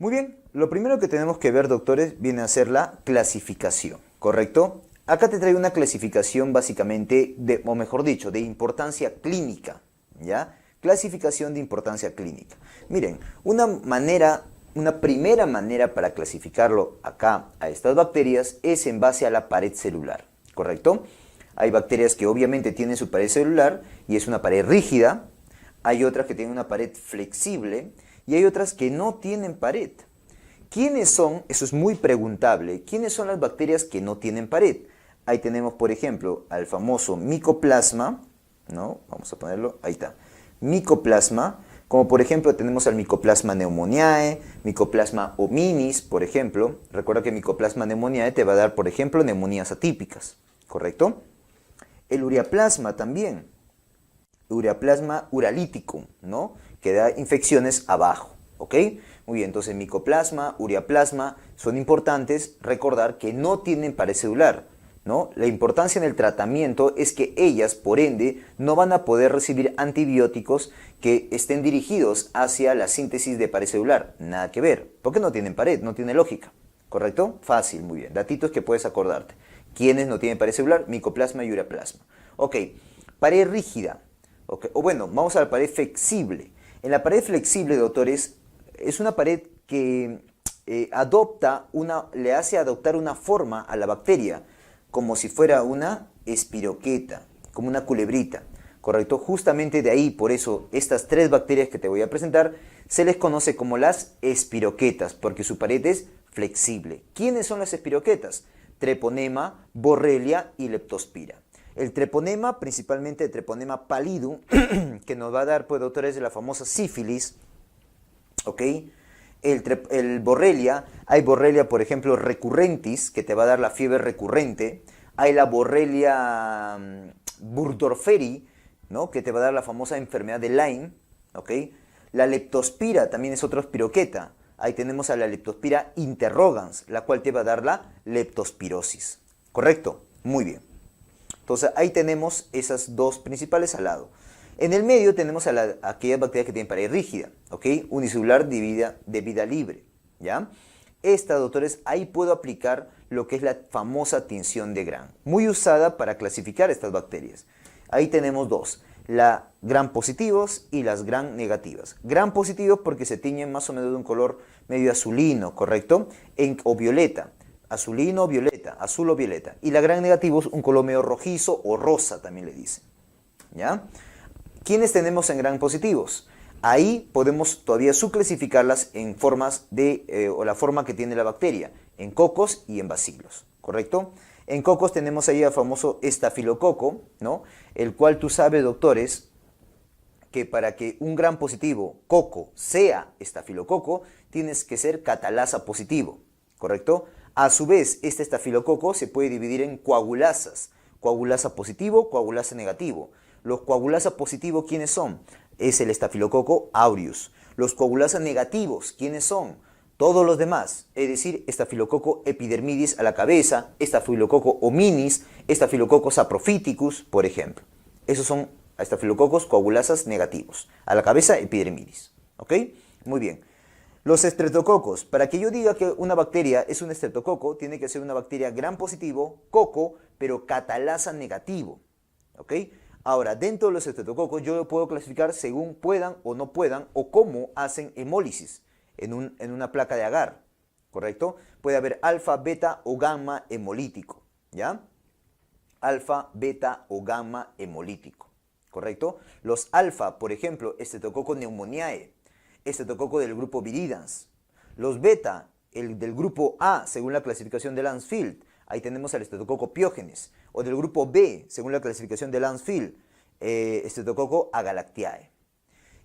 Muy bien, lo primero que tenemos que ver, doctores, viene a ser la clasificación, ¿correcto? Acá te traigo una clasificación básicamente, o mejor dicho, de importancia clínica, ¿ya? Clasificación de importancia clínica. Miren, una primera manera para clasificarlo acá a estas bacterias es en base a la pared celular, ¿correcto? Hay bacterias que obviamente tienen su pared celular y es una pared rígida, hay otras que tienen una pared flexible y hay otras que no tienen pared. ¿Quiénes son? Eso es muy preguntable. ¿Quiénes son las bacterias que no tienen pared? Ahí tenemos, por ejemplo, al famoso Mycoplasma, ¿no? Vamos a ponerlo, ahí está. Mycoplasma, como por ejemplo tenemos al Mycoplasma pneumoniae, Mycoplasma hominis, por ejemplo. Recuerda que Mycoplasma pneumoniae te va a dar, por ejemplo, neumonías atípicas, ¿correcto? El Ureaplasma también, Ureaplasma uralítico, ¿no? Que da infecciones abajo, ¿ok? Muy bien, entonces Mycoplasma, Ureaplasma son importantes recordar que no tienen pared celular, ¿no? La importancia en el tratamiento es que ellas, por ende, no van a poder recibir antibióticos que estén dirigidos hacia la síntesis de pared celular. Nada que ver, porque no tienen pared, no tiene lógica, ¿correcto? Fácil, muy bien. Datitos que puedes acordarte. ¿Quiénes no tienen pared celular? Mycoplasma y Ureaplasma. Ok, pared rígida. Okay. O bueno, vamos a la pared flexible. En la pared flexible, doctores, es una pared que le hace adoptar una forma a la bacteria, como si fuera una espiroqueta, como una culebrita, ¿correcto? Justamente de ahí, por eso, estas tres bacterias que te voy a presentar, se les conoce como las espiroquetas, porque su pared es flexible. ¿Quiénes son las espiroquetas? Treponema, Borrelia y Leptospira. El treponema, principalmente el treponema pallidum, que nos va a dar, pues, doctores, de la famosa sífilis, ¿ok? El Borrelia, hay Borrelia, por ejemplo, recurrentis, que te va a dar la fiebre recurrente. Hay la Borrelia burgdorferi, ¿no? Que te va a dar la famosa enfermedad de Lyme, ¿ok? La Leptospira también es otra espiroqueta. Ahí tenemos a la Leptospira interrogans, la cual te va a dar la leptospirosis. ¿Correcto? Muy bien. Entonces ahí tenemos esas dos principales al lado. En el medio tenemos a aquellas bacterias que tienen pared rígida, ¿ok? Unicelular de vida libre, ¿ya? Esta, doctores, ahí puedo aplicar lo que es la famosa tinción de Gram, muy usada para clasificar estas bacterias. Ahí tenemos dos, la Gram positivos y las Gram negativas. Gram positivos porque se tiñen más o menos de un color medio azulino, ¿correcto? O violeta. Azulino o violeta, azul o violeta. Y la Gram negativos, un color medio rojizo o rosa también le dicen, ¿ya? ¿Quiénes tenemos en Gram positivos? Ahí podemos todavía subclasificarlas en formas o la forma que tiene la bacteria, en cocos y en bacilos, ¿correcto? En cocos tenemos ahí al famoso estafilococo, ¿no? El cual tú sabes, doctores, que para que un Gram positivo coco sea estafilococo, tienes que ser catalasa positivo, ¿correcto? A su vez, este estafilococo se puede dividir en coagulasas, coagulasa positivo, coagulasa negativo. Los coagulasa positivos, ¿quiénes son? Es el estafilococo aureus. Los coagulasa negativos, ¿quiénes son? Todos los demás, es decir, estafilococo epidermidis a la cabeza, estafilococo hominis, estafilococo saprophyticus, por ejemplo. Esos son estafilococos coagulasas negativos, a la cabeza epidermidis. ¿Ok? Muy bien. Los estreptococos, para que yo diga que una bacteria es un estreptococo, tiene que ser una bacteria Gram positivo, coco, pero catalasa negativo. ¿Ok? Ahora, dentro de los estreptococos yo lo puedo clasificar según puedan o no puedan o cómo hacen hemólisis en una placa de agar, ¿correcto? Puede haber alfa, beta o gamma hemolítico, ¿ya? Alfa, beta o gamma hemolítico, ¿correcto? Los alfa, por ejemplo, Streptococcus pneumoniae, Streptococcus del grupo Viridans. Los beta, el del grupo A, según la clasificación de Lancefield, ahí tenemos al Streptococcus pyogenes. O del grupo B, según la clasificación de Lancefield, Streptococcus agalactiae.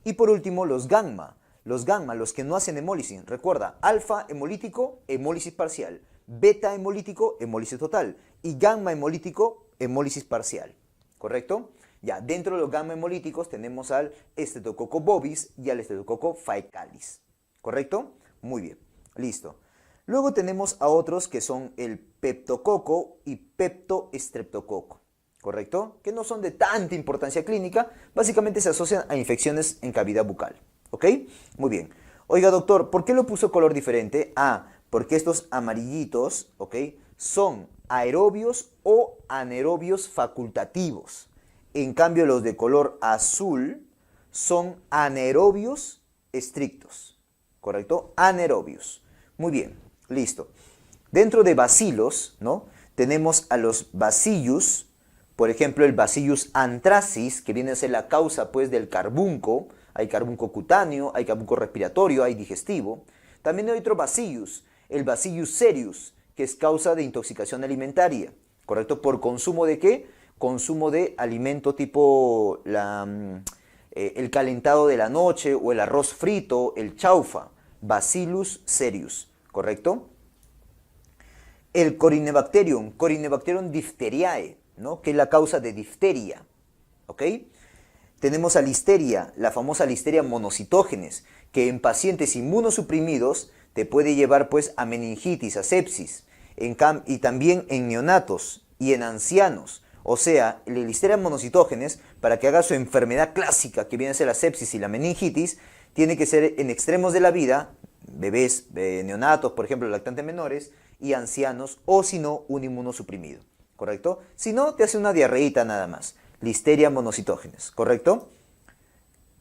Y por último, los gamma. Los gamma, los que no hacen hemólisis. Recuerda, alfa hemolítico, hemólisis parcial. Beta hemolítico, hemólisis total. Y gamma hemolítico, hemólisis parcial. ¿Correcto? Ya, dentro de los gamma hemolíticos tenemos al Streptococcus bovis y al Streptococcus faecalis. ¿Correcto? Muy bien. Listo. Luego tenemos a otros que son el peptococo y peptoestreptococo, ¿correcto? Que no son de tanta importancia clínica, básicamente se asocian a infecciones en cavidad bucal, ¿ok? Muy bien. Oiga, doctor, ¿por qué lo puso color diferente? Ah, porque estos amarillitos, ¿ok? Son aerobios o anaerobios facultativos. En cambio, los de color azul son anaerobios estrictos. ¿Correcto? Anaerobios. Muy bien, listo. Dentro de bacilos, ¿no? Tenemos a los bacillus, por ejemplo, el Bacillus anthracis, que viene a ser la causa, pues, del carbunco. Hay carbunco cutáneo, hay carbunco respiratorio, hay digestivo. También hay otro Bacillus, el Bacillus cereus, que es causa de intoxicación alimentaria, ¿correcto? ¿Por consumo de qué? Consumo de alimento tipo el calentado de la noche o el arroz frito, el chaufa, Bacillus cereus, ¿correcto? El Corynebacterium diphtheriae, ¿no? Que es la causa de difteria, ¿ok? Tenemos a Listeria, la famosa Listeria monocitógenes, que en pacientes inmunosuprimidos te puede llevar pues a meningitis, a sepsis, y también en neonatos y en ancianos. O sea, la Listeria monocitógenes, para que haga su enfermedad clásica, que viene a ser la sepsis y la meningitis, tiene que ser en extremos de la vida, bebés, neonatos, por ejemplo, lactantes menores, y ancianos, o si no, un inmunosuprimido, ¿correcto? Si no, te hace una diarreíta nada más. Listeria monocitógenes, ¿correcto?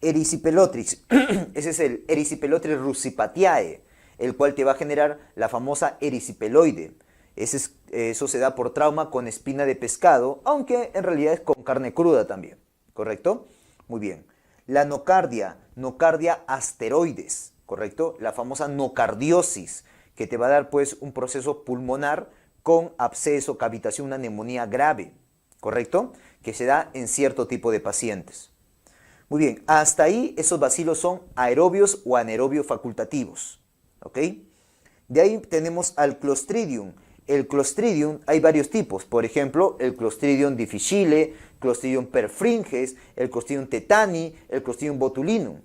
Erysipelotrix, ese es el Erysipelotrix russipatiae, el cual te va a generar la famosa erisipeloide. Eso se da por trauma con espina de pescado, aunque en realidad es con carne cruda también, ¿correcto? Muy bien. La nocardia asteroides, ¿correcto? La famosa nocardiosis, que te va a dar pues un proceso pulmonar con absceso, cavitación, una neumonía grave, ¿correcto? Que se da en cierto tipo de pacientes. Muy bien, hasta ahí esos bacilos son aerobios o anaerobios facultativos, ¿ok? De ahí tenemos al Clostridium. El Clostridium hay varios tipos, por ejemplo, el Clostridium difficile, Clostridium perfringens, el Clostridium tetani, el Clostridium botulinum.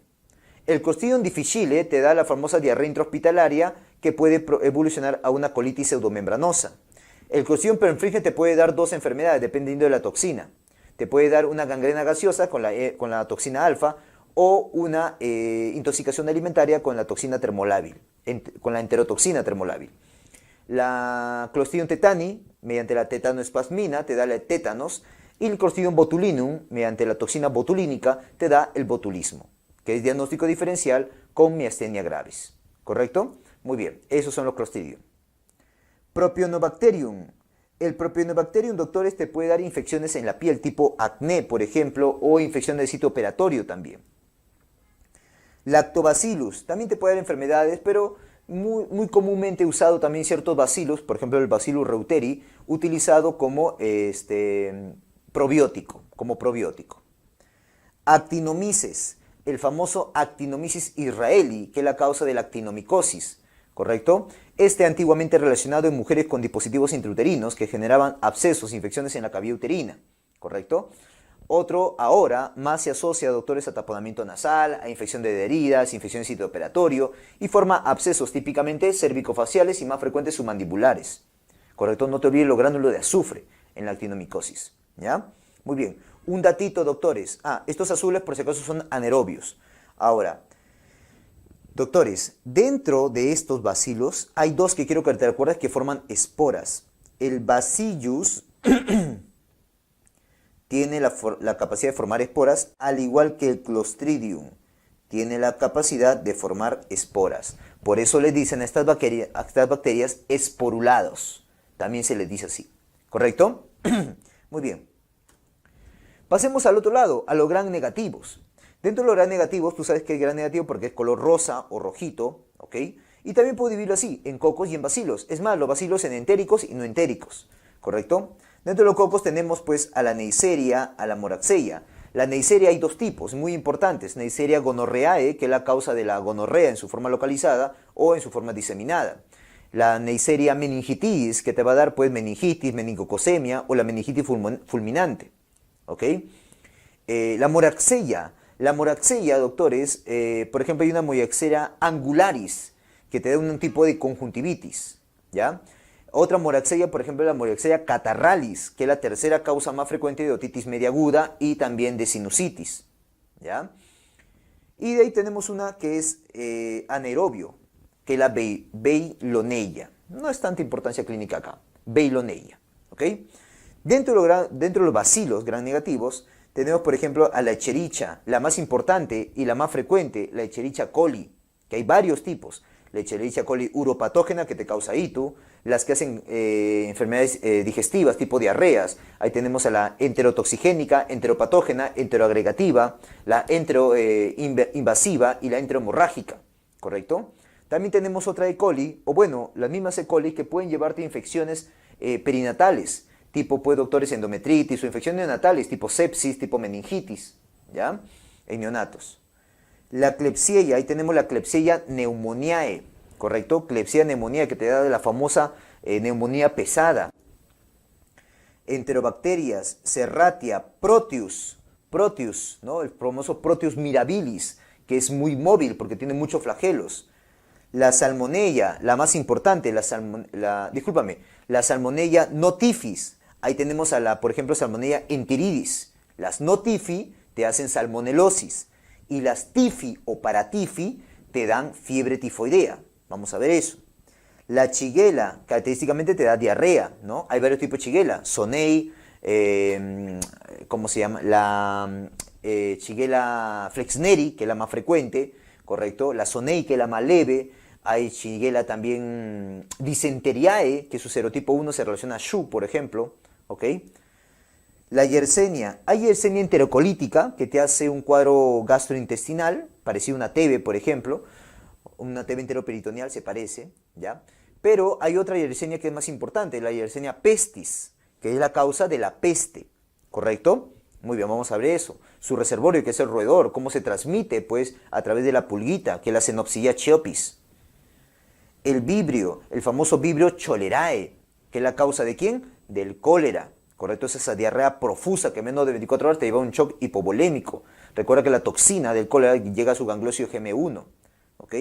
El Clostridium difficile te da la famosa diarrea intrahospitalaria que puede evolucionar a una colitis pseudomembranosa. El Clostridium perfringens te puede dar dos enfermedades dependiendo de la toxina. Te puede dar una gangrena gaseosa con la toxina alfa o una intoxicación alimentaria con la toxina termolábil, con la enterotoxina termolábil. La Clostridium tetani, mediante la tetanoespasmina, te da el tétanos, y el Clostridium botulinum, mediante la toxina botulínica, te da el botulismo, que es diagnóstico diferencial con miastenia gravis. ¿Correcto? Muy bien, esos son los Clostridium. Propionobacterium. El Propionobacterium, doctores, te puede dar infecciones en la piel, tipo acné, por ejemplo, o infección del sitio operatorio también. Lactobacillus, también te puede dar enfermedades, pero muy comúnmente usado también ciertos bacilos, por ejemplo el Bacillus reuteri, utilizado como probiótico, Actinomyces, el famoso Actinomyces israeli, que es la causa de la actinomicosis, ¿correcto? Antiguamente relacionado en mujeres con dispositivos intrauterinos que generaban abscesos, infecciones en la cavidad uterina, ¿correcto? Otro, ahora, más se asocia, doctores, a taponamiento nasal, a infección de heridas, infección de sitio operatorio, y forma abscesos típicamente cervicofaciales y más frecuentes submandibulares, ¿correcto? No te olvides los gránulos de azufre en la actinomicosis, ¿ya? Muy bien. Un datito, doctores. Estos azules, por si acaso, son anaerobios. Ahora, doctores, dentro de estos bacilos hay dos que quiero que te recuerdes que forman esporas. El Bacillus tiene la capacidad de formar esporas, al igual que el Clostridium tiene la capacidad de formar esporas. Por eso le dicen a estas bacterias esporulados. También se les dice así. ¿Correcto? Muy bien. Pasemos al otro lado, a los gram negativos. Dentro de los gram negativos, tú sabes que es gram negativo porque es color rosa o rojito, ¿ok? Y también puedo dividirlo así, en cocos y en bacilos. Es más, los bacilos en entéricos y no entéricos, ¿correcto? Dentro de los cocos tenemos pues a la Neisseria, a la Moraxella. La Neisseria hay dos tipos muy importantes. Neisseria gonorrheae, que es la causa de la gonorrea en su forma localizada o en su forma diseminada. La Neisseria meningitis, que te va a dar pues meningitis, meningococcemia o la meningitis fulminante. ¿Ok? La Moraxella, doctores, por ejemplo, hay una Moraxella angularis, que te da un tipo de conjuntivitis, ¿ya? Otra Moraxella, por ejemplo, la Moraxella catarralis, que es la tercera causa más frecuente de otitis media aguda y también de sinusitis, ¿ya? Y de ahí tenemos una que es anaerobio, que es la Veillonella. No es tanta importancia clínica acá. Veillonella, ¿ok? Dentro de los bacilos gram negativos, tenemos, por ejemplo, a la Escherichia, la más importante y la más frecuente, la Escherichia coli, que hay varios tipos. La Escherichia coli uropatógena, que te causa ITU, las que hacen enfermedades digestivas, tipo diarreas. Ahí tenemos a la enterotoxigénica, enteropatógena, enteroagregativa, la enteroinvasiva y la enterohemorrágica, ¿correcto? También tenemos otra E. coli, o bueno, las mismas E. coli que pueden llevarte a infecciones perinatales, tipo pues doctores endometritis o infecciones neonatales, tipo sepsis, tipo meningitis, ¿ya? En neonatos. La Klebsiella, ahí tenemos la Klebsiella pneumoniae, ¿correcto? Klebsiella pneumoniae, que te da de la famosa neumonía pesada. Enterobacterias, Serratia, Proteus, ¿no? El famoso Proteus mirabilis, que es muy móvil porque tiene muchos flagelos. La Salmonella, la más importante, la Salmonella notifis. Ahí tenemos a la, por ejemplo, Salmonella enteridis. Las notifi te hacen salmonelosis y las tifi o paratifi te dan fiebre tifoidea. Vamos a ver eso. La Shigella característicamente te da diarrea, ¿no? Hay varios tipos de Shigella. Sonei, ¿cómo se llama? La Shigella flexneri, que es la más frecuente, ¿correcto? La Sonei, que es la más leve. Hay Shigella también Dysenteriae, que su serotipo 1 se relaciona a Shu, por ejemplo, ¿ok? La Yersinia, hay Yersinia enterocolítica, que te hace un cuadro gastrointestinal, parecido a una TB, por ejemplo, una TB enteroperitoneal se parece, ¿ya? Pero hay otra Yersinia que es más importante, la Yersinia pestis, que es la causa de la peste, ¿correcto? Muy bien, vamos a ver eso. Su reservorio, que es el roedor, cómo se transmite, pues, a través de la pulguita, que es la Xenopsidia chiopis. El vibrio, el famoso vibrio cholerae, que es la causa de ¿quién? Del cólera, ¿correcto? Es esa diarrea profusa que en menos de 24 horas te lleva a un shock hipovolémico. Recuerda que la toxina del cólera llega a su gangliosio GM1, ¿ok?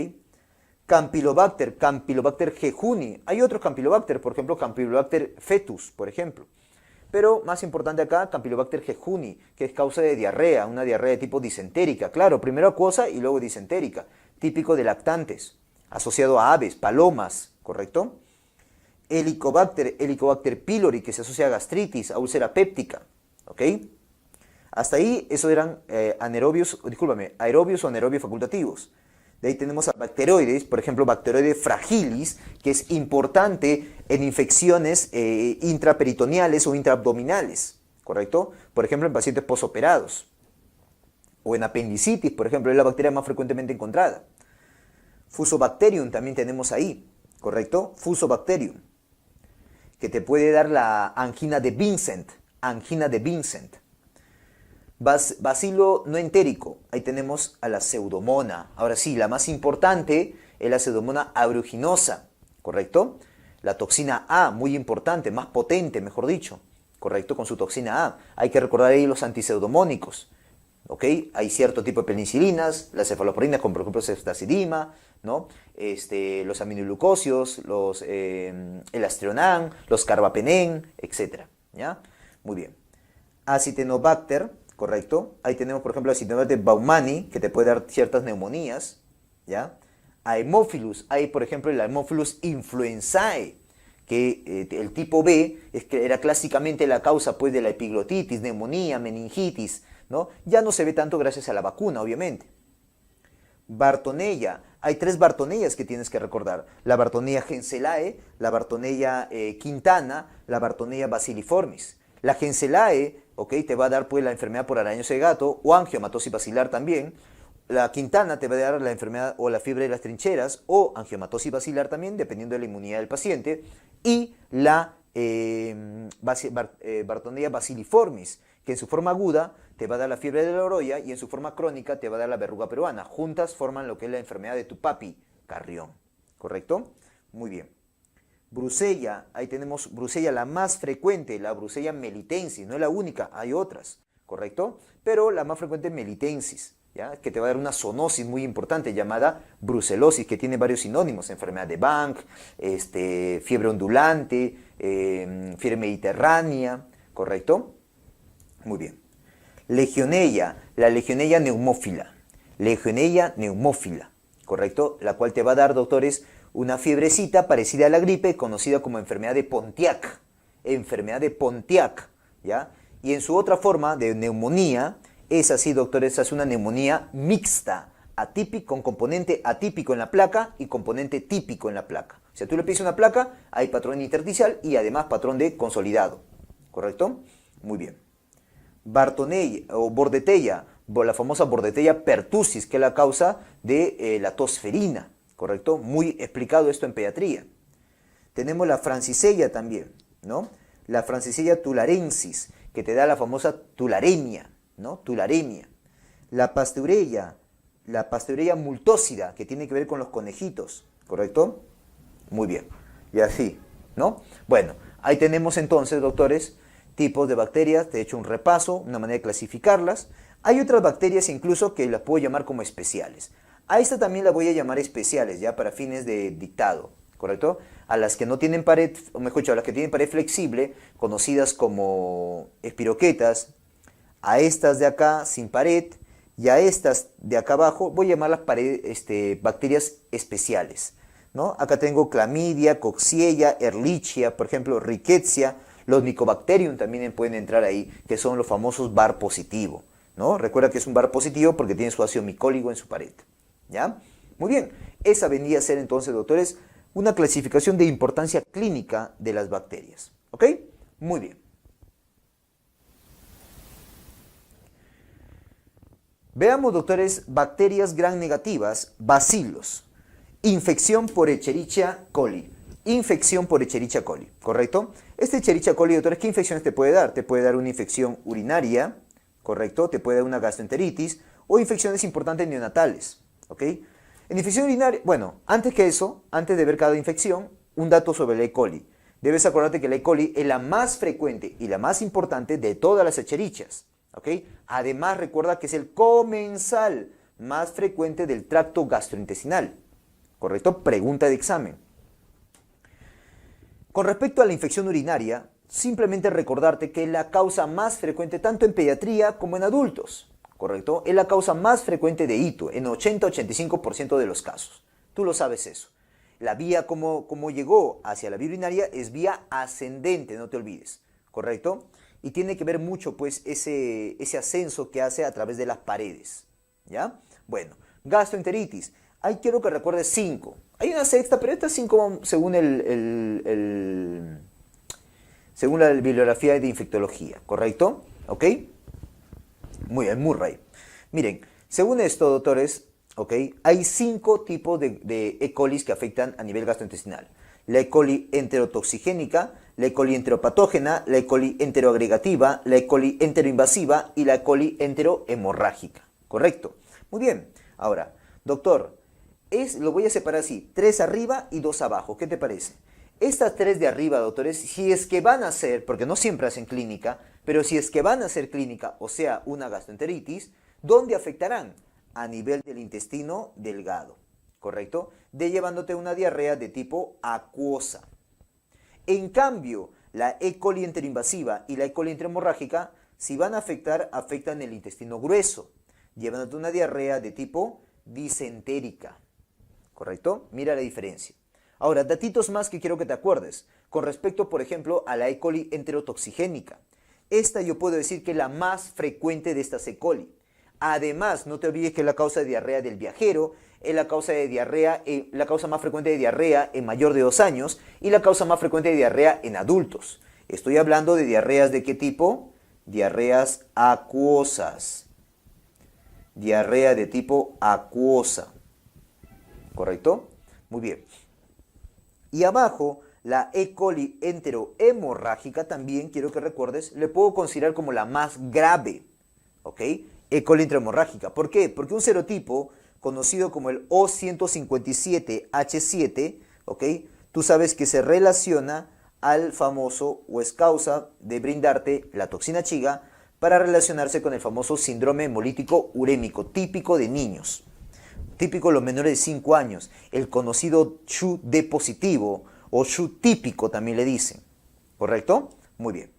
Campylobacter jejuni. Hay otros Campylobacter, por ejemplo, Campylobacter fetus, por ejemplo. Pero más importante acá, Campylobacter jejuni, que es causa de diarrea, una diarrea de tipo disentérica. Claro, primero acuosa y luego disentérica, típico de lactantes, asociado a aves, palomas, ¿correcto? Helicobacter pylori, que se asocia a gastritis, a úlcera péptica, ¿ok? Hasta ahí, esos eran aerobios o anaerobios facultativos. De ahí tenemos a bacteroides, por ejemplo, Bacteroides fragilis, que es importante en infecciones intraperitoneales o intraabdominales, ¿correcto? Por ejemplo, en pacientes posoperados. O en apendicitis, por ejemplo, es la bacteria más frecuentemente encontrada. Fusobacterium también tenemos ahí, ¿correcto? Fusobacterium, que te puede dar la angina de Vincent. Bacilo no entérico, ahí tenemos a la Pseudomonas. Ahora sí, la más importante es la Pseudomonas aeruginosa, ¿correcto? La toxina A, muy importante, más potente, mejor dicho, ¿correcto? Con su toxina A. Hay que recordar ahí los antipseudomónicos, ¿ok? Hay cierto tipo de penicilinas, las cefalosporinas, como por ejemplo ceftazidima, ¿no? Los aminoglucosios, el Astrionan, los Carbapenem, etc. ¿Ya? Muy bien. Acinetobacter, ¿correcto? Ahí tenemos, por ejemplo, Acinetobacter baumannii, que te puede dar ciertas neumonías, ¿ya? A Haemophilus, hay, por ejemplo, el Haemophilus influenzae, que el tipo B era clásicamente la causa, pues, de la epiglotitis, neumonía, meningitis, ¿no? Ya no se ve tanto gracias a la vacuna, obviamente. Bartonella, hay 3 Bartonellas que tienes que recordar: la Bartonella genselae, la Bartonella quintana, la Bartonella basiliformis. La genselae, ¿ok?, te va a dar pues la enfermedad por arañoso de gato o angiomatosis basilar también. La quintana te va a dar la enfermedad o la fiebre de las trincheras o angiomatosis basilar también, dependiendo de la inmunidad del paciente. Y la Bartonella basiliformis, que en su forma aguda te va a dar la fiebre de la oroya y en su forma crónica te va a dar la verruga peruana. Juntas forman lo que es la enfermedad de tu papi, Carrión. ¿Correcto? Muy bien. Brucella, ahí tenemos Brucella la más frecuente, la Brucella melitensis, no es la única, hay otras, ¿correcto? Pero la más frecuente es melitensis, ¿ya? Que te va a dar una zoonosis muy importante llamada brucelosis, que tiene varios sinónimos: enfermedad de Bank, fiebre ondulante, fiebre mediterránea, ¿correcto? Muy bien. Legionella, la Legionella neumófila. Legionella pneumófila, ¿correcto? La cual te va a dar, doctores, una fiebrecita parecida a la gripe, conocida como enfermedad de Pontiac. Enfermedad de Pontiac, ¿ya? Y en su otra forma de neumonía, es así, doctores, es una neumonía mixta, atípico, con componente atípico en la placa y componente típico en la placa. O sea, tú le pides una placa, hay patrón intersticial y además patrón de consolidado, ¿correcto? Muy bien. Bartonella o Bordetella, la famosa Bordetella pertussis, que es la causa de la tosferina, ¿correcto? Muy explicado esto en pediatría. Tenemos la Francisella también, ¿no? La Francisella tularensis, que te da la famosa tularemia, ¿no? Tularemia. La Pasteurella multósida, que tiene que ver con los conejitos, ¿correcto? Muy bien. Y así, ¿no? Bueno, ahí tenemos entonces, doctores, tipos de bacterias. Te he hecho un repaso, una manera de clasificarlas. Hay otras bacterias incluso que las puedo llamar como especiales. A esta también la voy a llamar especiales, ya para fines de dictado, ¿correcto? A las que no tienen pared, o mejor dicho, a las que tienen pared flexible, conocidas como espiroquetas, a estas de acá sin pared, y a estas de acá abajo voy a llamarlas bacterias especiales, ¿no? Acá tengo clamidia, coxiella, ehrlichia, por ejemplo, rickettsia, los mycobacterium también pueden entrar ahí, que son los famosos bar positivo, ¿no? Recuerda que es un bar positivo porque tiene su ácido micólico en su pared, ¿ya? Muy bien, esa vendría a ser entonces, doctores, una clasificación de importancia clínica de las bacterias, ¿ok? Muy bien. Veamos, doctores, bacterias gram negativas, bacilos. Infección por Escherichia coli. Infección por Escherichia coli, ¿correcto? Este Escherichia coli, doctores, ¿qué infecciones te puede dar? Te puede dar una infección urinaria, ¿correcto? Te puede dar una gastroenteritis o infecciones importantes neonatales, ¿ok? En infección urinaria, bueno, antes que eso, antes de ver cada infección, un dato sobre la E. coli. Debes acordarte que la E. coli es la más frecuente y la más importante de todas las Escherichias, ¿ok? Además, recuerda que es el comensal más frecuente del tracto gastrointestinal, ¿correcto? Pregunta de examen. Con respecto a la infección urinaria, simplemente recordarte que es la causa más frecuente tanto en pediatría como en adultos, ¿correcto? Es la causa más frecuente de hito en 80-85% de los casos. Tú lo sabes eso. La vía como llegó hacia la vía urinaria es vía ascendente, no te olvides, ¿correcto? Y tiene que ver mucho, pues, ese ascenso que hace a través de las paredes, ¿ya? Bueno, gastroenteritis. Ahí quiero que recuerdes 5. Hay una sexta, pero estas 5 según según la bibliografía de infectología, ¿correcto? ¿Ok? Muy bien, Murray. Miren, según esto, doctores, ¿ok? Hay 5 tipos de E. coli que afectan a nivel gastrointestinal. La E. coli enterotoxigénica, la E. coli enteropatógena, la E. coli enteroagregativa, la E. coli enteroinvasiva y la E. coli enterohemorrágica, ¿correcto? Muy bien. Ahora, doctor, lo voy a separar así, 3 arriba y 2 abajo, ¿qué te parece? Estas 3 de arriba, doctores, si es que van a ser, porque no siempre hacen clínica, pero si es que van a hacer clínica, o sea, una gastroenteritis, ¿dónde afectarán? A nivel del intestino delgado, ¿correcto? Llevándote una diarrea de tipo acuosa. En cambio, la E. coli enteroinvasiva y la E. coli enterohemorrágica, si van a afectar, afectan el intestino grueso, llevándote una diarrea de tipo disentérica, ¿correcto? Mira la diferencia. Ahora, datitos más que quiero que te acuerdes, con respecto, por ejemplo, a la E. coli enterotoxigénica. Esta yo puedo decir que es la más frecuente de estas E. coli. Además, no te olvides que es la causa de diarrea del viajero, es la causa de diarrea, la causa más frecuente de diarrea en mayor de 2 años y la causa más frecuente de diarrea en adultos. Estoy hablando de diarreas de qué tipo? Diarreas acuosas. Diarrea de tipo acuosa. ¿Correcto? Muy bien. Y abajo, la E. coli enterohemorrágica también, quiero que recuerdes, le puedo considerar como la más grave. ¿Ok? E. coli enterohemorrágica. ¿Por qué? Porque un serotipo conocido como el O157H7, ¿ok? Tú sabes que se relaciona al famoso, o es causa de brindarte la toxina chiga para relacionarse con el famoso síndrome hemolítico urémico, típico de niños. Típico de los menores de 5 años, el conocido CHU-D positivo o CHU típico también le dicen, ¿correcto? Muy bien.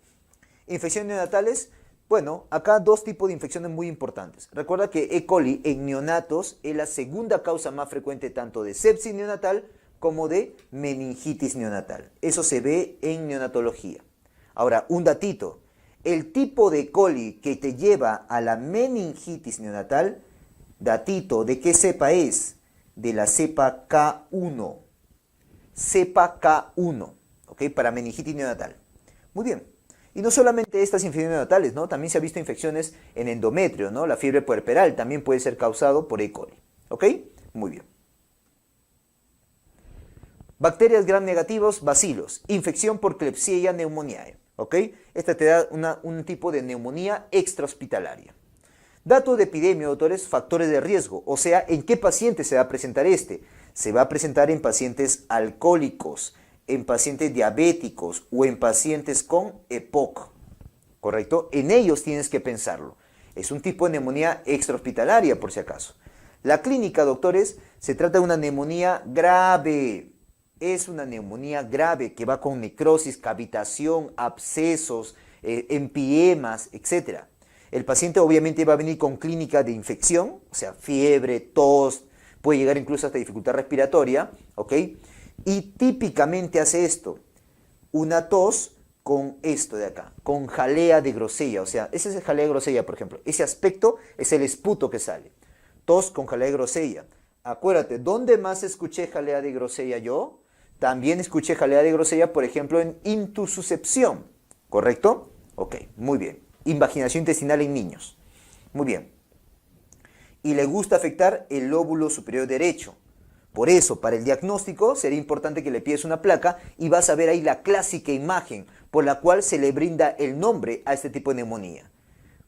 Infecciones neonatales, Bueno, acá dos tipos de infecciones muy importantes. Recuerda que E. coli en neonatos es la segunda causa más frecuente tanto de sepsis neonatal como de meningitis neonatal. Eso se ve en neonatología. Ahora, un datito. El tipo de E. coli que te lleva a la meningitis neonatal, datito, ¿de qué cepa es? De la cepa K1. Cepa K1, ¿ok? Para meningitis neonatal. Muy bien. Y no solamente estas infecciones neonatales, ¿no? También se ha visto infecciones en endometrio, ¿no? La fiebre puerperal también puede ser causado por E. coli, ¿ok? Muy bien. Bacterias gram negativos, bacilos, infección por Klebsiella pneumoniae, ¿ok? Esta te da un tipo de neumonía extrahospitalaria. Dato de epidemia, doctores, factores de riesgo, o sea, ¿en qué paciente se va a presentar este? Se va a presentar en pacientes alcohólicos, en pacientes diabéticos o en pacientes con EPOC, ¿correcto? En ellos tienes que pensarlo. Es un tipo de neumonía extrahospitalaria, por si acaso. La clínica, doctores, se trata de una neumonía grave. Es una neumonía grave que va con necrosis, cavitación, abscesos, empiemas, etc. El paciente obviamente va a venir con clínica de infección, o sea, fiebre, tos, puede llegar incluso hasta dificultad respiratoria, ¿ok? Y típicamente hace esto, una tos con esto de acá, con jalea de grosella, o sea, ese es el jalea de grosella, por ejemplo, ese aspecto es el esputo que sale, tos con jalea de grosella. Acuérdate, ¿dónde más escuché jalea de grosella yo? También escuché jalea de grosella, por ejemplo, en intususcepción, ¿correcto? Ok, muy bien. Invaginación intestinal en niños. Muy bien. Y le gusta afectar el lóbulo superior derecho. Por eso, para el diagnóstico, sería importante que le pides una placa y vas a ver ahí la clásica imagen por la cual se le brinda el nombre a este tipo de neumonía.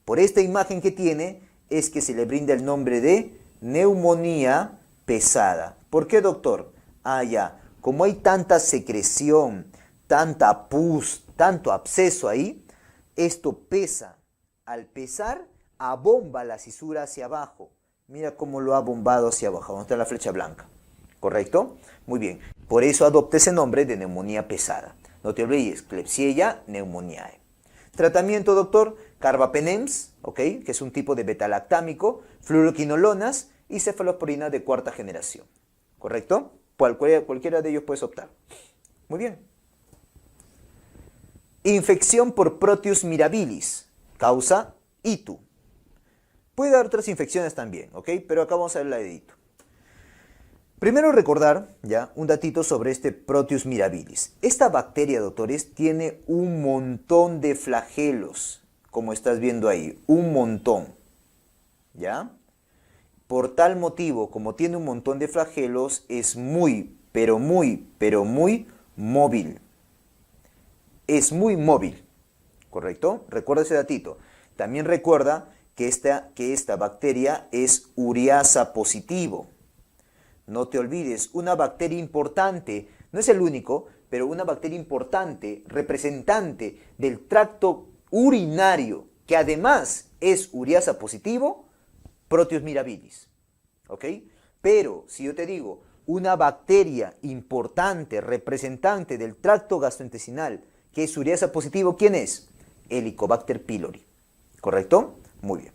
Por esta imagen que tiene, es que se le brinda el nombre de neumonía pesada. ¿Por qué, doctor? Ah, ya. Como hay tanta secreción, tanta pus, tanto absceso ahí, esto pesa. Al pesar, abomba la cisura hacia abajo. Mira cómo lo ha bombado hacia abajo, donde está la flecha blanca. ¿Correcto? Muy bien. Por eso adopta ese nombre de neumonía pesada. No te olvides, Klebsiella pneumoniae. Tratamiento, doctor, carbapenems, ¿ok? Que es un tipo de betalactámico, fluoroquinolonas y cefalosporina de cuarta generación. ¿Correcto? Cualquiera de ellos puedes optar. Muy bien. Infección por Proteus mirabilis, causa ITU. Puede dar otras infecciones también, ¿ok? Pero acá vamos a ver la de ITU. Primero recordar, ya, un datito sobre este Proteus mirabilis. Esta bacteria, doctores, tiene un montón de flagelos, como estás viendo ahí, un montón, ¿ya? Por tal motivo, como tiene un montón de flagelos, es muy, pero muy móvil. Es muy móvil, ¿correcto? Recuerda ese datito. También recuerda que esta bacteria es ureasa positivo. No te olvides, una bacteria importante, no es el único, pero una bacteria importante, representante del tracto urinario, que además es ureasa positivo, Proteus mirabilis, ¿ok? Pero si yo te digo una bacteria importante, representante del tracto gastrointestinal, que es ureasa positivo, ¿quién es? Helicobacter pylori, ¿correcto? Muy bien.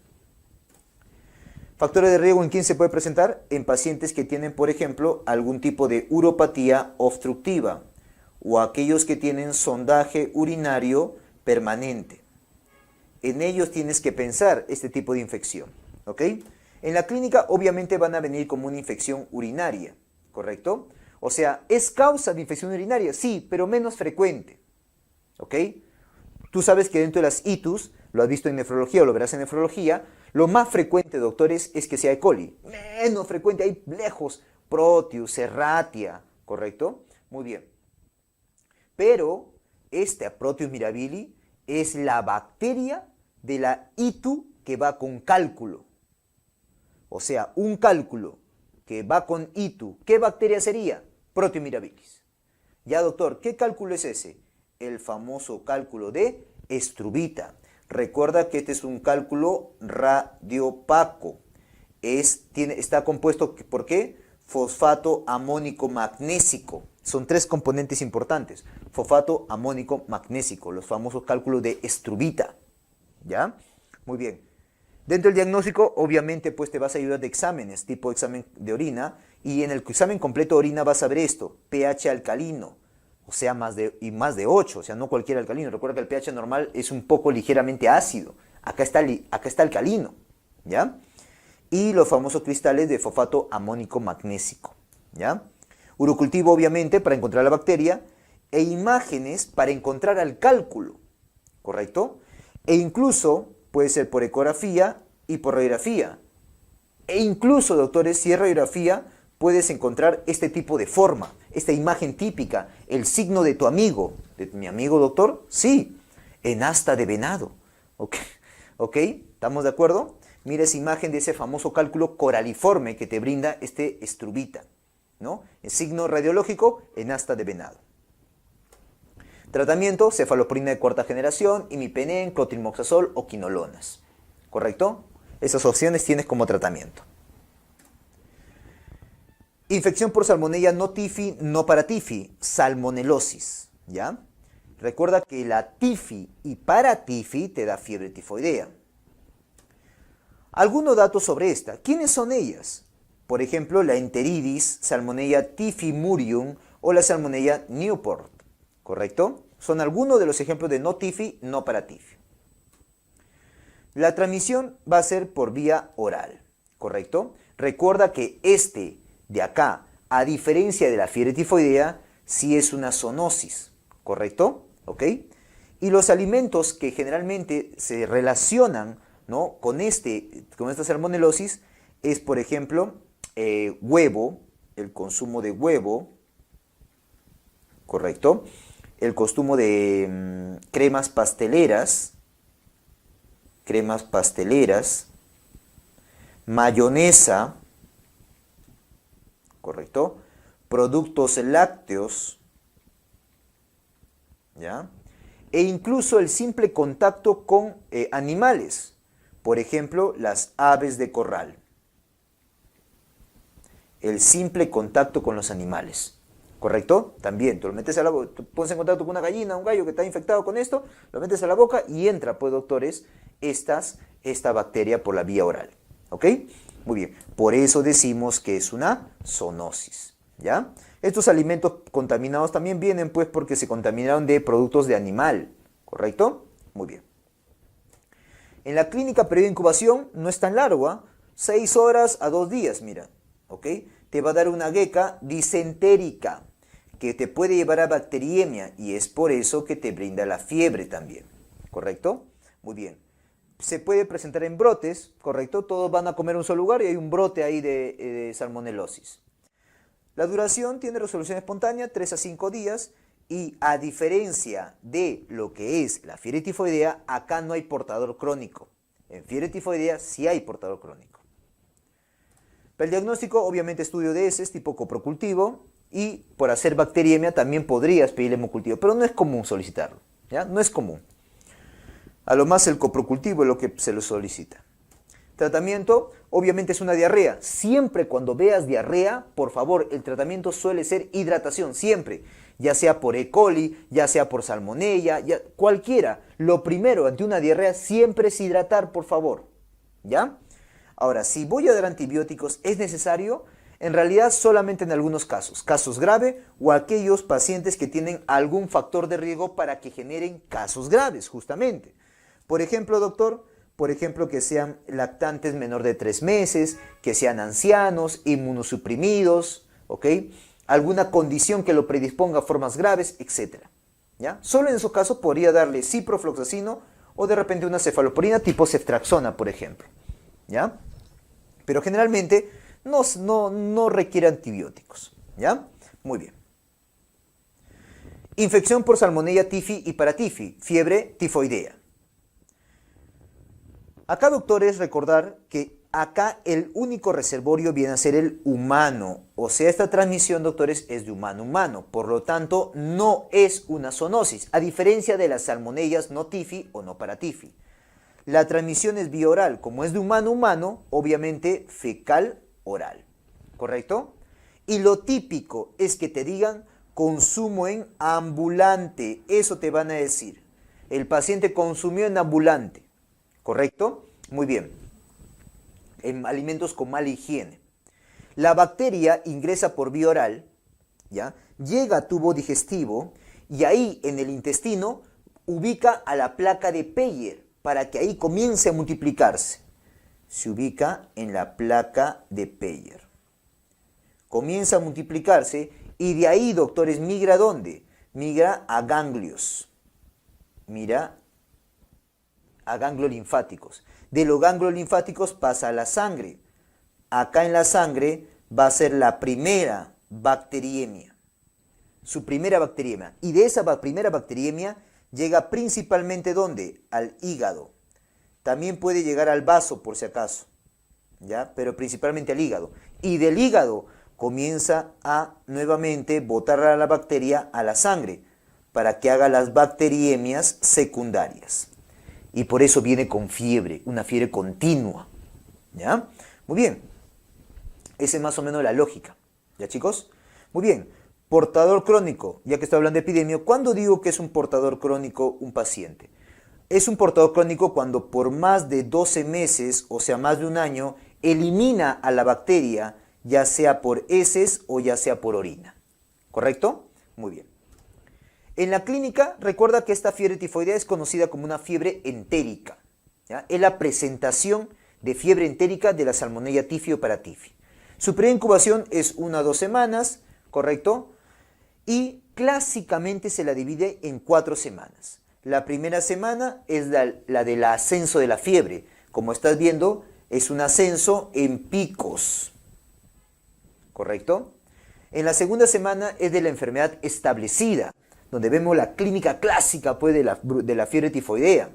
Factores de riesgo, ¿en quién se puede presentar? En pacientes que tienen, por ejemplo, algún tipo de uropatía obstructiva o aquellos que tienen sondaje urinario permanente. En ellos tienes que pensar este tipo de infección, ¿ok? En la clínica obviamente van a venir como una infección urinaria, ¿correcto? O sea, ¿es causa de infección urinaria? Sí, pero menos frecuente, ¿ok? Tú sabes que dentro de las ITUs, lo has visto en nefrología o lo verás en nefrología, lo más frecuente, doctores, es que sea E. coli. Menos frecuente, hay lejos, Proteus, Serratia, ¿correcto? Muy bien. Pero esta Proteus mirabili es la bacteria de la ITU que va con cálculo. O sea, un cálculo que va con ITU. ¿Qué bacteria sería? Proteus mirabilis. Ya, doctor, ¿qué cálculo es ese? El famoso cálculo de Struvita. Recuerda que este es un cálculo radiopaco. Está compuesto, ¿por qué? Fosfato amónico magnésico. Son tres componentes importantes. Fosfato amónico magnésico, los famosos cálculos de Struvita. ¿Ya? Muy bien. Dentro del diagnóstico, obviamente, pues te vas a ayudar de exámenes, tipo examen de orina, y en el examen completo de orina vas a ver esto, pH alcalino, o sea, más de 8, o sea, no cualquier alcalino. Recuerda que el pH normal es un poco ligeramente ácido. Acá está alcalino, ¿ya? Y los famosos cristales de fosfato amónico magnésico, ¿ya? Urocultivo, obviamente, para encontrar la bacteria, e imágenes para encontrar al cálculo, ¿correcto? E incluso puede ser por ecografía y por radiografía. E incluso, doctores, si es radiografía, puedes encontrar este tipo de forma, esta imagen típica, el signo de tu amigo. ¿De mi amigo, doctor? Sí, en asta de venado. ¿Ok? ¿Ok? ¿Estamos de acuerdo? Mira esa imagen de ese famoso cálculo coraliforme que te brinda este estrubita, ¿no? El signo radiológico en asta de venado. Tratamiento, cefalosporina de cuarta generación, imipenem, clotrimmoxazol o quinolonas. ¿Correcto? Esas opciones tienes como tratamiento. Infección por salmonella no tifi, no paratifi, salmonelosis, ¿ya? Recuerda que la tifi y paratifi te da fiebre tifoidea. Algunos datos sobre esta. ¿Quiénes son ellas? Por ejemplo, la enteridis, salmonella tifimurium o la salmonella Newport, ¿correcto? Son algunos de los ejemplos de no tifi, no paratifi. La transmisión va a ser por vía oral, ¿correcto? Recuerda que este de acá, a diferencia de la fiebre tifoidea, sí es una zoonosis, ¿correcto? ¿Ok? Y los alimentos que generalmente se relacionan, ¿no?, con esta salmonelosis es, por ejemplo, huevo, el consumo de huevo, ¿correcto? El consumo de cremas pasteleras, mayonesa, ¿correcto? Productos lácteos, ¿ya? E incluso el simple contacto con animales, por ejemplo, las aves de corral. El simple contacto con los animales, ¿correcto? También, tú lo metes a la boca, te pones en contacto con una gallina, un gallo que está infectado con esto, lo metes a la boca y entra, pues, doctores, esta bacteria por la vía oral, ¿ok? Muy bien, por eso decimos que es una zoonosis, ¿ya? Estos alimentos contaminados también vienen, pues, porque se contaminaron de productos de animal, ¿correcto? Muy bien. En la clínica periodo de incubación no es tan largo, ¿eh? 6 horas a 2 días, mira, ¿ok? Te va a dar una geca disentérica que te puede llevar a bacteriemia y es por eso que te brinda la fiebre también, ¿correcto? Muy bien. Se puede presentar en brotes, ¿correcto? Todos van a comer en un solo lugar y hay un brote ahí de salmonelosis. La duración tiene resolución espontánea, 3 a 5 días, y a diferencia de lo que es la fiebre tifoidea, acá no hay portador crónico. En fiebre tifoidea sí hay portador crónico. Para el diagnóstico, obviamente estudio de heces tipo coprocultivo, y por hacer bacteriemia también podrías pedir hemocultivo, pero no es común solicitarlo, ¿ya? No es común. A lo más el coprocultivo es lo que se lo solicita. Tratamiento, obviamente es una diarrea. Siempre cuando veas diarrea, por favor, el tratamiento suele ser hidratación, siempre. Ya sea por E. coli, ya sea por salmonella, cualquiera. Lo primero ante una diarrea siempre es hidratar, por favor. ¿Ya? Ahora, si voy a dar antibióticos, ¿es necesario? En realidad solamente en algunos casos. Casos graves o aquellos pacientes que tienen algún factor de riesgo para que generen casos graves, justamente. Por ejemplo, doctor, que sean lactantes menor de 3 meses, que sean ancianos, inmunosuprimidos, ¿ok? Alguna condición que lo predisponga a formas graves, etc. ¿Ya? Solo en esos casos podría darle ciprofloxacino o de repente una cefalosporina tipo ceftriaxona, por ejemplo. ¿Ya? Pero generalmente no requiere antibióticos. ¿Ya? Muy bien. Infección por salmonella tifi y paratifi, fiebre tifoidea. Acá, doctores, recordar que acá el único reservorio viene a ser el humano. O sea, esta transmisión, doctores, es de humano a humano. Por lo tanto, no es una zoonosis, a diferencia de las salmonellas no tifi o no paratifi. La transmisión es vía oral. Como es de humano a humano, obviamente fecal oral. ¿Correcto? Y lo típico es que te digan consumo en ambulante. Eso te van a decir. El paciente consumió en ambulante. ¿correcto? Muy bien. En alimentos con mala higiene. La bacteria ingresa por vía oral, ¿ya? Llega a tubo digestivo y ahí en el intestino ubica a la placa de Peyer para que ahí comience a multiplicarse. Se ubica en la placa de Peyer. Comienza a multiplicarse y de ahí, doctores, migra ¿a dónde? Migra a ganglios. Mira, a ganglios linfáticos. De los ganglios linfáticos pasa a la sangre. Acá en la sangre va a ser la primera bacteriemia. Su primera bacteriemia. Y de esa primera bacteriemia llega principalmente ¿dónde? Al hígado. También puede llegar al vaso por si acaso, ¿ya? Pero principalmente al hígado. Y del hígado comienza a nuevamente botar a la bacteria a la sangre para que haga las bacteriemias secundarias. Y por eso viene con fiebre, una fiebre continua, ¿ya? Muy bien. Esa es más o menos la lógica, ¿ya, chicos? Muy bien. Portador crónico, ya que estoy hablando de epidemia, ¿cuándo digo que es un portador crónico un paciente? Es un portador crónico cuando por más de 12 meses, o sea, más de un año, elimina a la bacteria, ya sea por heces o ya sea por orina. ¿Correcto? Muy bien. En la clínica, recuerda que esta fiebre tifoidea es conocida como una fiebre entérica, ¿ya? Es la presentación de fiebre entérica de la Salmonella tifio para tifi. Su preincubación es 1 a 2 semanas, ¿correcto? Y clásicamente se la divide en 4 semanas. La primera semana es la del ascenso de la fiebre. Como estás viendo, es un ascenso en picos, ¿correcto? En la segunda semana es de la enfermedad establecida, donde vemos la clínica clásica pues, de la fiebre tifoidea.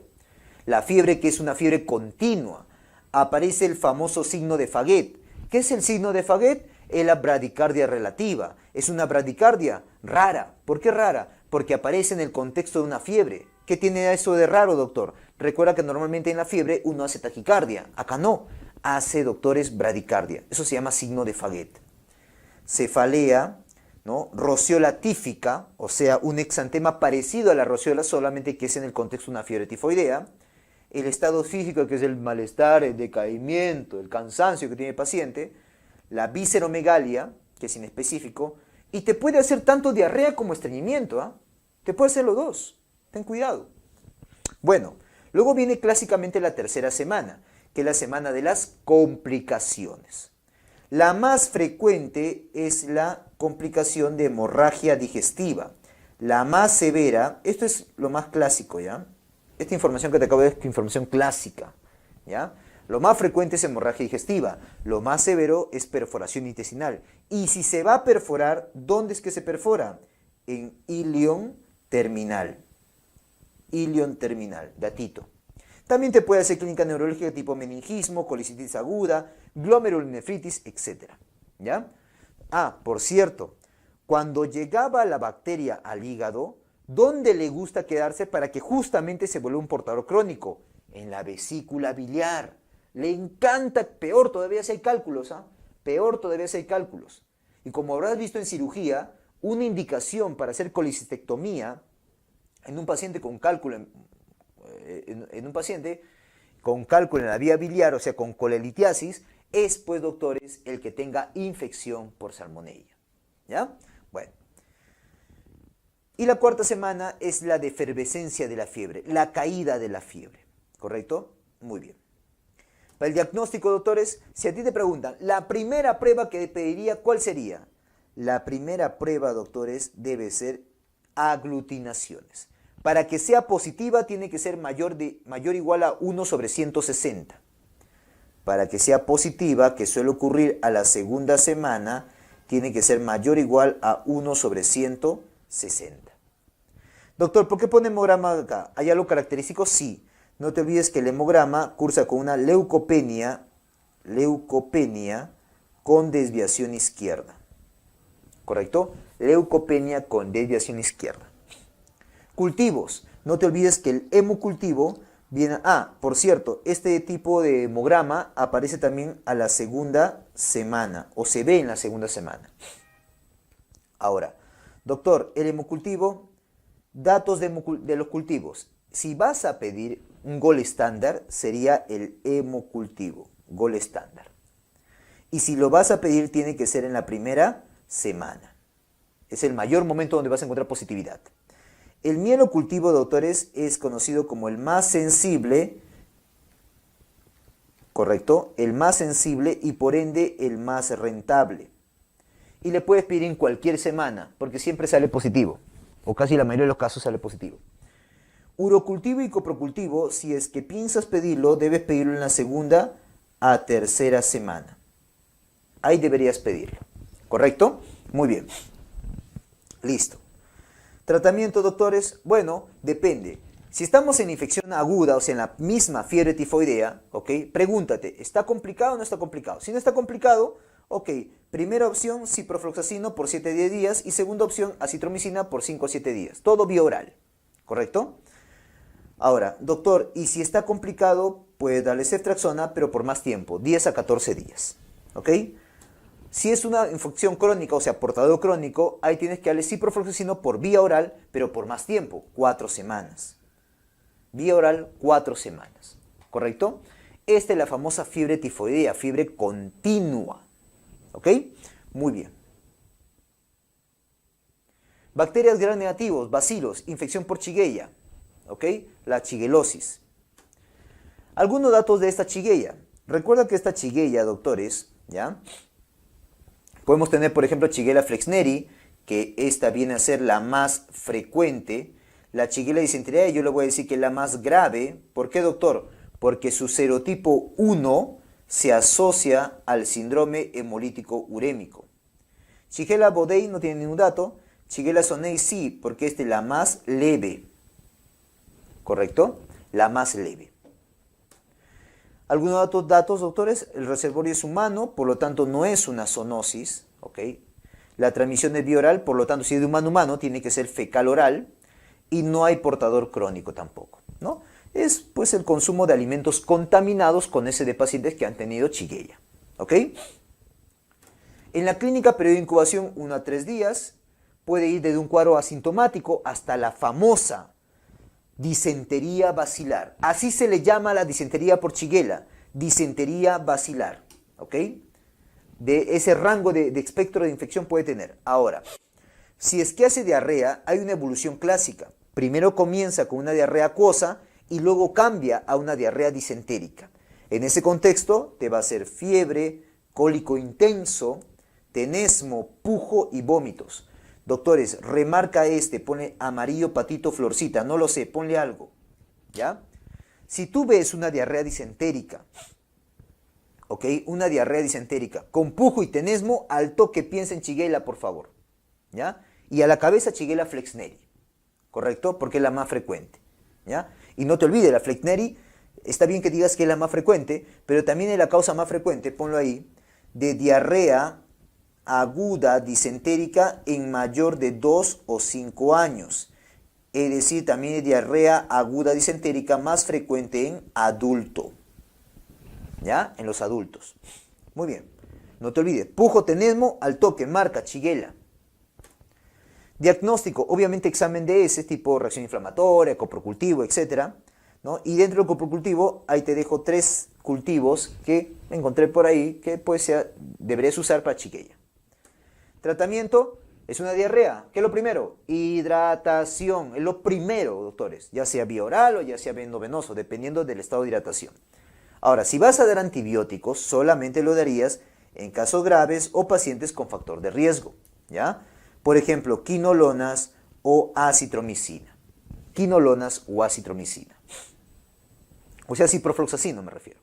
La fiebre que es una fiebre continua. Aparece el famoso signo de Faguet. ¿Qué es el signo de Faguet? Es la bradicardia relativa. Es una bradicardia rara. ¿Por qué rara? Porque aparece en el contexto de una fiebre. ¿Qué tiene eso de raro, doctor? Recuerda que normalmente en la fiebre uno hace taquicardia. Acá no. Hace, doctores, bradicardia. Eso se llama signo de Faguet. Cefalea, ¿no? Rociola tífica, o sea, un exantema parecido a la rociola, solamente que es en el contexto de una fiebre tifoidea. El estado físico, que es el malestar, el decaimiento, el cansancio que tiene el paciente. La visceromegalia, que es inespecífico. Y te puede hacer tanto diarrea como estreñimiento, ¿ah? Te puede hacer los dos. Ten cuidado. Bueno, luego viene clásicamente la tercera semana, que es la semana de las complicaciones. La más frecuente es la complicación de hemorragia digestiva. La más severa, esto es lo más clásico, ¿ya? Esta información que te acabo de dar es información clásica, ¿ya? Lo más frecuente es hemorragia digestiva. Lo más severo es perforación intestinal. Y si se va a perforar, ¿dónde es que se perfora? En ilion terminal. Ilion terminal, datito. También te puede hacer clínica neurológica tipo meningismo, colicitis aguda, glomerulonefritis, etc. ¿Ya? Ah, por cierto, cuando llegaba la bacteria al hígado, ¿dónde le gusta quedarse para que justamente se vuelva un portador crónico? En la vesícula biliar. Le encanta, peor todavía si hay cálculos, ¿ah? Peor todavía si hay cálculos. Y como habrás visto en cirugía, una indicación para hacer colicistectomía en un paciente con cálculo en un paciente con cálculo en la vía biliar, o sea, con colelitiasis, es, pues, doctores, el que tenga infección por salmonella. ¿Ya? Bueno. Y la cuarta semana es la de efervescencia de la fiebre, la caída de la fiebre. ¿Correcto? Muy bien. Para el diagnóstico, doctores, si a ti te preguntan, la primera prueba que pediría, ¿cuál sería? La primera prueba, doctores, debe ser aglutinaciones. Para que sea positiva tiene que ser mayor o igual a 1/160. Para que sea positiva, que suele ocurrir a la segunda semana, tiene que ser mayor o igual a 1/160. Doctor, ¿por qué pone hemograma acá? ¿Hay algo característico? Sí. No te olvides que el hemograma cursa con una leucopenia con desviación izquierda. ¿Correcto? Leucopenia con desviación izquierda. Cultivos. No te olvides que el hemocultivo viene... Ah, por cierto, este tipo de hemograma aparece también a la segunda semana, o se ve en la segunda semana. Ahora, doctor, el hemocultivo, datos de los cultivos. Si vas a pedir un gol estándar sería el hemocultivo, gol estándar. Y si lo vas a pedir, tiene que ser en la primera semana. Es el mayor momento donde vas a encontrar positividad. El mielocultivo, doctores, es conocido como el más sensible, ¿correcto? El más sensible y por ende el más rentable. Y le puedes pedir en cualquier semana, porque siempre sale positivo, o casi la mayoría de los casos sale positivo. Urocultivo y coprocultivo, si es que piensas pedirlo, debes pedirlo en la segunda a tercera semana. Ahí deberías pedirlo, ¿correcto? Muy bien. Listo. Tratamiento, doctores, bueno, depende. Si estamos en infección aguda, o sea, en la misma fiebre tifoidea, ¿ok? Pregúntate, ¿está complicado o no está complicado? Si no está complicado, ok, primera opción, ciprofloxacino por 7-10 días y segunda opción, acitromicina por 5 o 7 días. Todo vía oral, ¿correcto? Ahora, doctor, y si está complicado, puede darle ceftriaxona, pero por más tiempo, 10 a 14 días, ¿ok? Si es una infección crónica, o sea, portador crónico, ahí tienes que darle ciprofloxacino por vía oral, pero por más tiempo, 4 semanas. Vía oral, 4 semanas, ¿correcto? Esta es la famosa fiebre tifoidea, fiebre continua, ¿ok? Muy bien. Bacterias gram negativos, bacilos, infección por Shigella, ¿ok? La shigellosis. Algunos datos de esta Shigella. Recuerda que esta Shigella, doctores, ¿ya? Podemos tener, por ejemplo, Shigella flexneri, que esta viene a ser la más frecuente. La Shigella dysenteriae yo le voy a decir que es la más grave. ¿Por qué, doctor? Porque su serotipo 1 se asocia al síndrome hemolítico urémico. Shigella bodei no tiene ningún dato. Shigella sonnei sí, porque esta es la más leve. ¿Correcto? La más leve. Algunos datos, doctores, el reservorio es humano, por lo tanto no es una zoonosis, ¿ok? La transmisión es vía oral, por lo tanto si es de humano a humano tiene que ser fecal oral y no hay portador crónico tampoco, ¿no? Es pues el consumo de alimentos contaminados con ese de pacientes que han tenido Shigella, ¿ok? En la clínica periodo de incubación 1 a 3 días, puede ir desde un cuadro asintomático hasta la famosa disentería bacilar. Así se le llama la disentería por Shigella, disentería bacilar, ¿ok? De ese rango de espectro de infección puede tener. Ahora, si es que hace diarrea, hay una evolución clásica. Primero comienza con una diarrea acuosa y luego cambia a una diarrea disentérica. En ese contexto te va a hacer fiebre, cólico intenso, tenesmo, pujo y vómitos. Doctores, remarca pone amarillo patito florcita, no lo sé, ponle algo, ¿ya? Si tú ves una diarrea disentérica, ¿ok? Una diarrea disentérica con pujo y tenesmo, al toque piensa en Shigella, por favor, ¿ya? Y a la cabeza Shigella flexneri, ¿correcto? Porque es la más frecuente, ¿ya? Y no te olvides, la flexneri, está bien que digas que es la más frecuente, pero también es la causa más frecuente, ponlo ahí, de diarrea aguda disentérica en mayor de 2 o 5 años. Es decir, también es diarrea aguda disentérica más frecuente en adulto. ¿Ya? En los adultos. Muy bien. No te olvides. Pujo, tenesmo, al toque, marca, Shigella. Diagnóstico, obviamente examen de ese tipo, reacción inflamatoria, coprocultivo, etc. ¿no? Y dentro del coprocultivo, ahí te dejo 3 cultivos que encontré por ahí que pues, deberías usar para Shigella. Tratamiento es una diarrea. ¿Qué es lo primero? Hidratación. Es lo primero, doctores. Ya sea vía oral o ya sea endovenoso, dependiendo del estado de hidratación. Ahora, si vas a dar antibióticos, solamente lo darías en casos graves o pacientes con factor de riesgo. ¿Ya? Por ejemplo, quinolonas o acitromicina. Quinolonas o acitromicina. O sea, ciprofloxacino me refiero.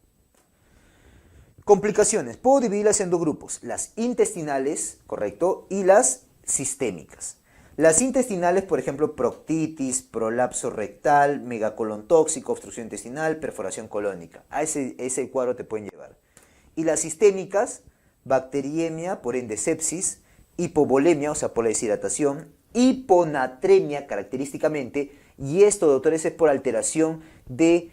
Complicaciones. Puedo dividirlas en 2 grupos. Las intestinales, ¿correcto? Y las sistémicas. Las intestinales, por ejemplo, proctitis, prolapso rectal, megacolon tóxico, obstrucción intestinal, perforación colónica. A ese cuadro te pueden llevar. Y las sistémicas, bacteriemia, por ende sepsis, hipovolemia, o sea, por la deshidratación, hiponatremia característicamente, y esto, doctores, es por alteración de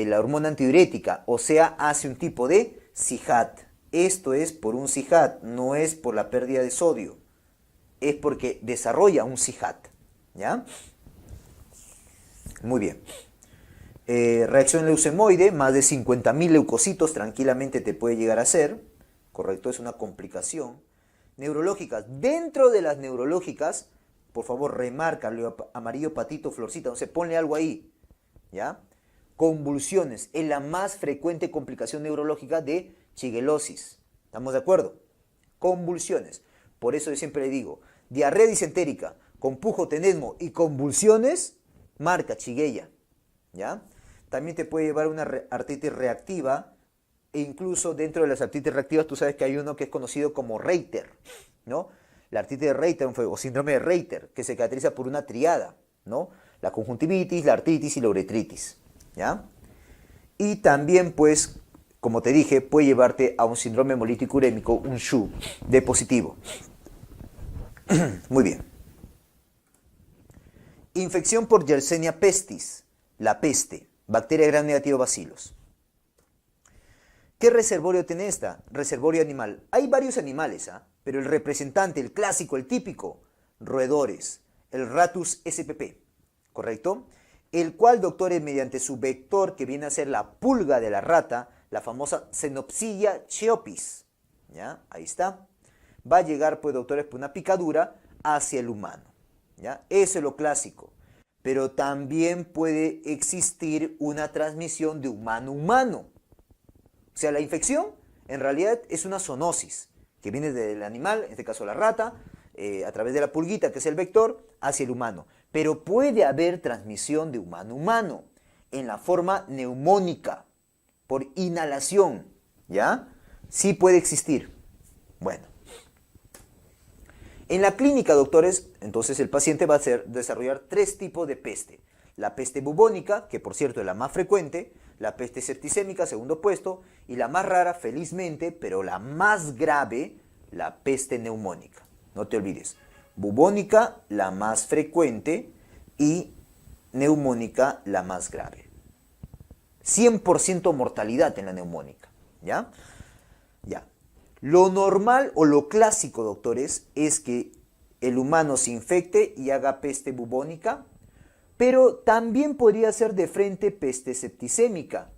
la hormona antidiurética, o sea, hace un tipo de SIHAT. Esto es por un SIHAT, no es por la pérdida de sodio, es porque desarrolla un SIHAT, ¿ya? Muy bien. Reacción leucemoide, más de 50.000 leucocitos tranquilamente te puede llegar a hacer, correcto, es una complicación. Neurológicas, dentro de las neurológicas, por favor remárcalo, amarillo patito, florcita, no sé, ponle algo ahí, ¿ya? Convulsiones, es la más frecuente complicación neurológica de shigellosis, ¿estamos de acuerdo? Convulsiones, por eso yo siempre le digo, diarrea disentérica, con pujo, tenesmo y convulsiones, marca Shigella, ¿ya? También te puede llevar una artritis reactiva, e incluso dentro de las artritis reactivas tú sabes que hay uno que es conocido como Reiter, ¿no? La artritis de Reiter o síndrome de Reiter, que se caracteriza por una triada, ¿no? La conjuntivitis, la artritis y la uretritis, ¿ya? Y también, pues, como te dije, puede llevarte a un síndrome hemolítico urémico, un SHU, de positivo. Muy bien. Infección por Yersinia pestis, la peste, bacteria gram negativo bacilos. ¿Qué reservorio tiene esta? Reservorio animal. Hay varios animales, pero el representante, el clásico, el típico, roedores, el Ratus spp, ¿correcto? El cual, doctores, mediante su vector, que viene a ser la pulga de la rata, la famosa Xenopsilla cheopis, ¿ya? Ahí está. Va a llegar, pues, doctores, por una picadura hacia el humano, ¿ya? Eso es lo clásico. Pero también puede existir una transmisión de humano a humano. O sea, la infección en realidad es una zoonosis que viene del animal, en este caso la rata, a través de la pulguita, que es el vector, hacia el humano. Pero puede haber transmisión de humano a humano en la forma neumónica, por inhalación, ¿ya? Sí puede existir. Bueno. En la clínica, doctores, entonces el paciente va a desarrollar tres tipos de peste. La peste bubónica, que por cierto es la más frecuente, la peste septicémica, segundo puesto, y la más rara, felizmente, pero la más grave, la peste neumónica. No te olvides, bubónica, la más frecuente, y neumónica, la más grave. 100% mortalidad en la neumónica, ¿ya? Ya. Lo normal o lo clásico, doctores, es que el humano se infecte y haga peste bubónica, pero también podría ser de frente peste septicémica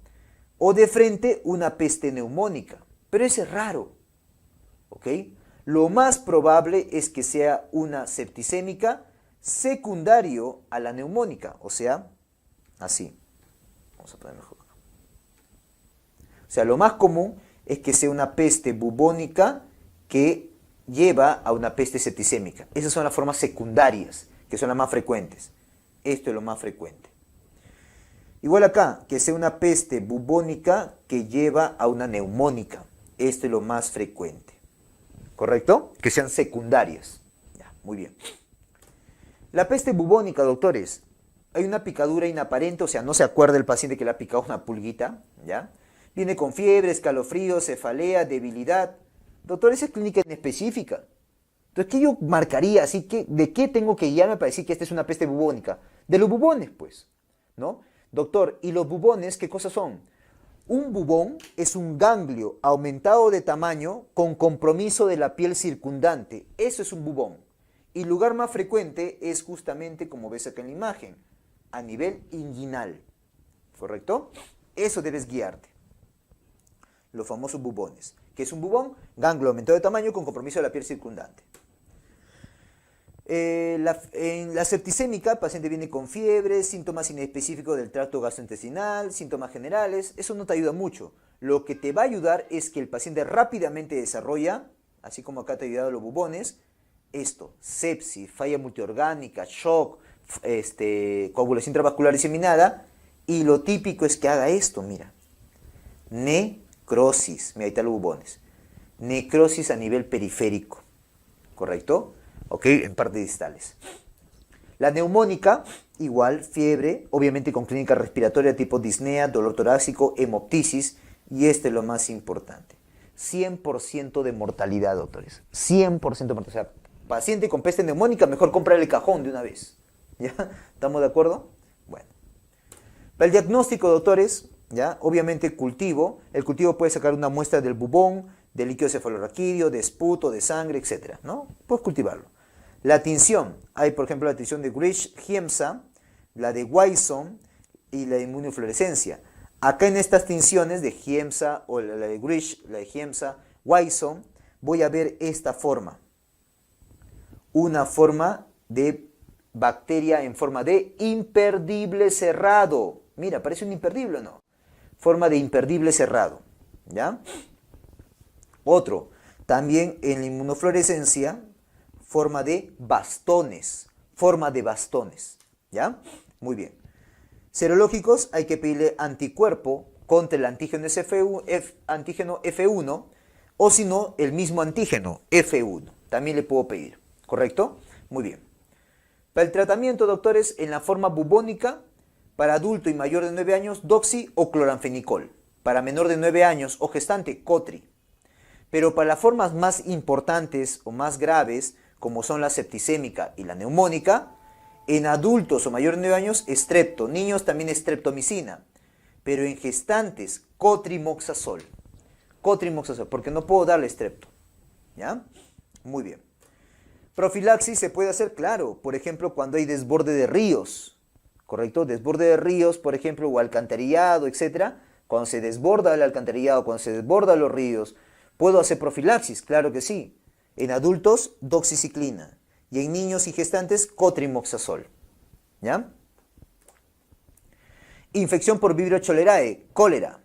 o de frente una peste neumónica, pero eso es raro, ¿ok? Lo más probable es que sea una septicémica secundario a la neumónica, o sea, así. Vamos a poner mejor. O sea, lo más común es que sea una peste bubónica que lleva a una peste septicémica. Esas son las formas secundarias, que son las más frecuentes. Esto es lo más frecuente. Igual acá, que sea una peste bubónica que lleva a una neumónica. Esto es lo más frecuente. ¿Correcto? Que sean secundarias. Ya, muy bien. La peste bubónica, doctores, hay una picadura inaparente, o sea, no se acuerda el paciente que le ha picado una pulguita, ¿ya? Viene con fiebre, escalofrío, cefalea, debilidad. Doctor, esa es clínica inespecífica. Entonces, ¿qué yo marcaría? Así que, ¿de qué tengo que guiarme para decir que esta es una peste bubónica? De los bubones, pues, ¿no? Doctor, ¿y los bubones qué cosas son? Un bubón es un ganglio aumentado de tamaño con compromiso de la piel circundante. Eso es un bubón. Y el lugar más frecuente es justamente, como ves acá en la imagen, a nivel inguinal. ¿Correcto? Eso debes guiarte. Los famosos bubones. ¿Qué es un bubón? Ganglio aumentado de tamaño con compromiso de la piel circundante. En la septicémica, el paciente viene con fiebre, síntomas inespecíficos del tracto gastrointestinal, síntomas generales. Eso no te ayuda mucho. Lo que te va a ayudar es que el paciente rápidamente desarrolla, así como acá te ha ayudado los bubones, esto: sepsis, falla multiorgánica, shock, coagulación intravascular diseminada. Y lo típico es que haga esto, mira. Necrosis, mira, ahí están los bubones. Necrosis a nivel periférico, ¿correcto? ¿Ok? En partes distales. La neumónica, igual, fiebre, obviamente con clínica respiratoria tipo disnea, dolor torácico, hemoptisis, y este es lo más importante. 100% de mortalidad, doctores. 100% de mortalidad. O sea, paciente con peste neumónica, mejor comprarle el cajón de una vez. ¿Ya? ¿Estamos de acuerdo? Bueno. Para el diagnóstico, doctores, ¿ya? Obviamente cultivo. El cultivo puede sacar una muestra del bubón, de líquido cefalorraquídeo, de esputo, de sangre, etc., ¿no? Puedes cultivarlo. La tinción. Hay, por ejemplo, la tinción de Grich-Hiemsa, la de Wyson, y la inmunofluorescencia. Acá en estas tinciones de Giemsa o la de Grish, la de Giemsa, Wyson, voy a ver esta forma. Una forma de bacteria en forma de imperdible cerrado. Mira, parece un imperdible, ¿no? Forma de imperdible cerrado, ¿ya? Otro, también en la inmunofluorescencia, forma de bastones, ¿ya? Muy bien. Serológicos, hay que pedirle anticuerpo contra el antígeno F1 o si no, el mismo antígeno F1. También le puedo pedir, ¿correcto? Muy bien. Para el tratamiento, doctores, en la forma bubónica, para adulto y mayor de 9 años, doxi o cloranfenicol. Para menor de 9 años o gestante, cotri. Pero para las formas más importantes o más graves, como son la septicémica y la neumónica, en adultos o mayores de 9 años, estrepto. Niños también estreptomicina. Pero en gestantes, cotrimoxazol. Cotrimoxazol, porque no puedo darle estrepto. ¿Ya? Muy bien. Profilaxis se puede hacer, claro, por ejemplo, cuando hay desborde de ríos. ¿Correcto? Desborde de ríos, por ejemplo, o alcantarillado, etc. Cuando se desborda el alcantarillado, cuando se desbordan los ríos, ¿puedo hacer profilaxis? Claro que sí. En adultos, doxiciclina. Y en niños y gestantes, cotrimoxazol. ¿Ya? Infección por Vibrio cholerae, cólera.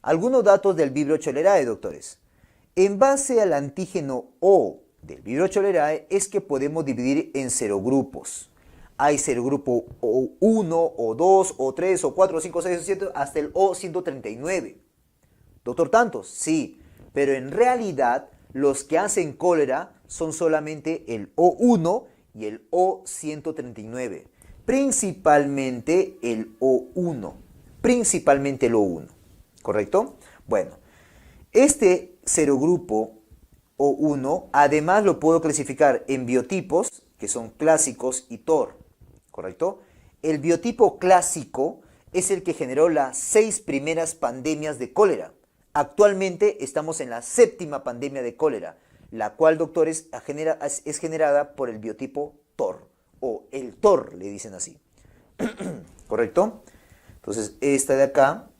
Algunos datos del Vibrio cholerae, doctores. En base al antígeno O del Vibrio cholerae es que podemos dividir en serogrupos. Hay serogrupo O1, O2, O3, O4, O5, O6, O7, hasta el O139. Doctor, ¿tantos? Sí, pero en realidad los que hacen cólera son solamente el O1 y el O139. Principalmente el O1. Principalmente el O1. ¿Correcto? Bueno, este serogrupo O1 además lo puedo clasificar en biotipos, que son clásicos y TOR. ¿Correcto? El biotipo clásico es el que generó las 6 primeras pandemias de cólera. Actualmente estamos en la 7ª pandemia de cólera, la cual, doctores, es generada por el biotipo TOR, o el TOR, le dicen así. ¿Correcto? Entonces, esta de acá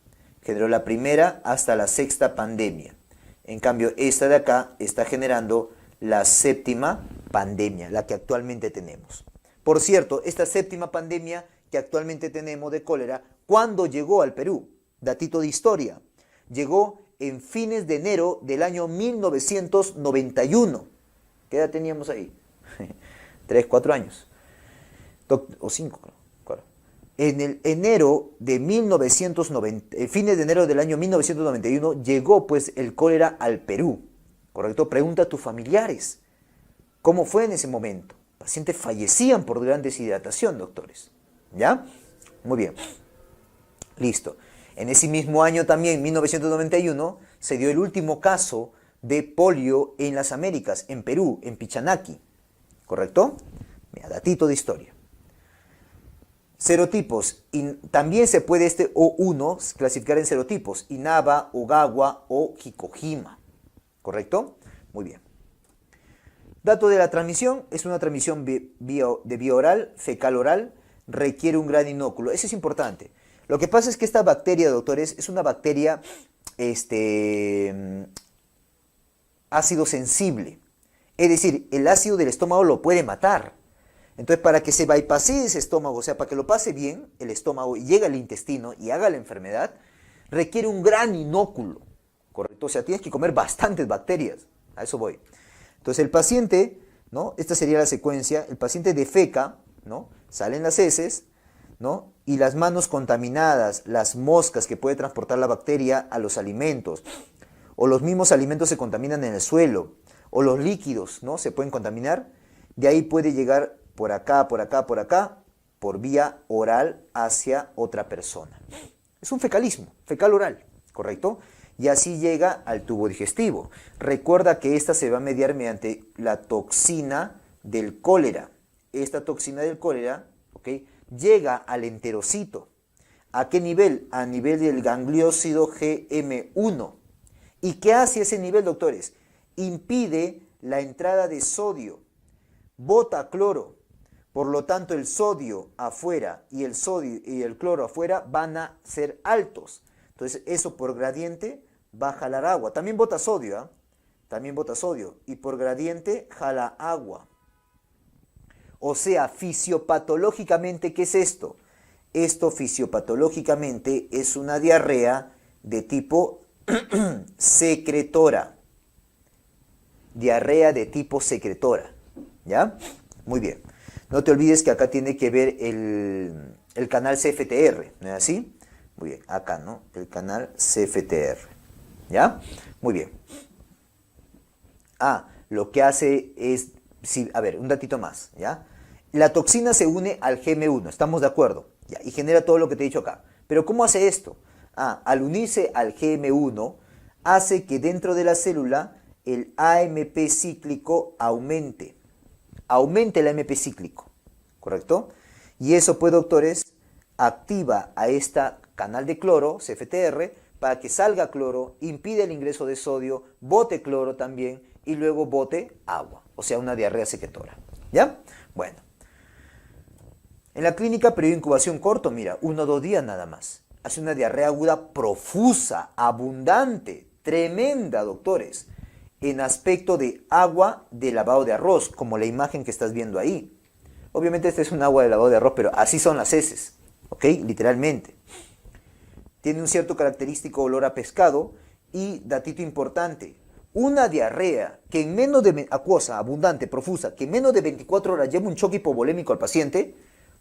generó la primera hasta la 6ª pandemia. En cambio, esta de acá está generando la 7ª pandemia, la que actualmente tenemos. Por cierto, esta 7ª pandemia que actualmente tenemos de cólera, ¿cuándo llegó al Perú? Datito de historia. Llegó en fines de enero del año 1991. ¿Qué edad teníamos ahí? 3, 4 años. O 5, claro. En el enero de 1990, fines de enero del año 1991, llegó pues el cólera al Perú. ¿Correcto? Pregunta a tus familiares. ¿Cómo fue en ese momento? Pacientes fallecían por gran deshidratación, doctores. ¿Ya? Muy bien. Listo. En ese mismo año también, 1991, se dio el último caso de polio en las Américas, en Perú, en Pichanaki. ¿Correcto? Mira, datito de historia. Serotipos. También se puede este O1 clasificar en serotipos. Inaba, Ogawa o Hikojima. ¿Correcto? Muy bien. Dato de la transmisión. Es una transmisión de vía oral, fecal oral. Requiere un gran inóculo. Eso es importante. Lo que pasa es que esta bacteria, doctores, es una bacteria ácido sensible. Es decir, el ácido del estómago lo puede matar. Entonces, para que se bypasse ese estómago, o sea, para que lo pase bien el estómago y llegue al intestino y haga la enfermedad, requiere un gran inóculo, ¿correcto? O sea, tienes que comer bastantes bacterias. A eso voy. Entonces, el paciente, ¿no? Esta sería la secuencia. El paciente defeca, ¿no? Salen las heces, ¿no? Y las manos contaminadas, las moscas que puede transportar la bacteria a los alimentos, o los mismos alimentos se contaminan en el suelo, o los líquidos, ¿no? Se pueden contaminar. De ahí puede llegar por acá, por acá, por acá, por vía oral hacia otra persona. Es un fecalismo, fecal oral, ¿correcto? Y así llega al tubo digestivo. Recuerda que esta se va a mediar mediante la toxina del cólera. Esta toxina del cólera, ¿ok?, llega al enterocito. ¿A qué nivel? A nivel del gangliósido GM1. ¿Y qué hace ese nivel, doctores? Impide la entrada de sodio, bota cloro. Por lo tanto, el sodio afuera y el sodio y el cloro afuera van a ser altos. Entonces, eso por gradiente va a jalar agua. También bota sodio, ¿eh? También bota sodio. Y por gradiente jala agua. O sea, fisiopatológicamente, ¿qué es esto? Esto fisiopatológicamente es una diarrea de tipo secretora. Diarrea de tipo secretora. ¿Ya? Muy bien. No te olvides que acá tiene que ver el canal CFTR, ¿no es así? Muy bien, acá, ¿no? El canal CFTR. ¿Ya? Muy bien. Lo que hace es, sí, a ver, un datito más, ¿ya? La toxina se une al GM1, ¿estamos de acuerdo? ¿Ya? Y genera todo lo que te he dicho acá. Pero ¿cómo hace esto? Al unirse al GM1, hace que dentro de la célula el AMP cíclico aumente. Aumente el AMP cíclico, ¿correcto? Y eso, pues, doctores, activa a este canal de cloro, CFTR, para que salga cloro, impide el ingreso de sodio, bote cloro también y luego bote agua, o sea, una diarrea secretora. ¿Ya? Bueno. En la clínica, periodo de incubación corto, mira, 1 o 2 días nada más. Hace una diarrea aguda profusa, abundante, tremenda, doctores, en aspecto de agua de lavado de arroz, como la imagen que estás viendo ahí. Obviamente este es un agua de lavado de arroz, pero así son las heces, ¿ok? Literalmente. Tiene un cierto característico olor a pescado y, datito importante, una diarrea que en menos de, acuosa, abundante, profusa, que en menos de 24 horas lleva un shock hipovolémico al paciente,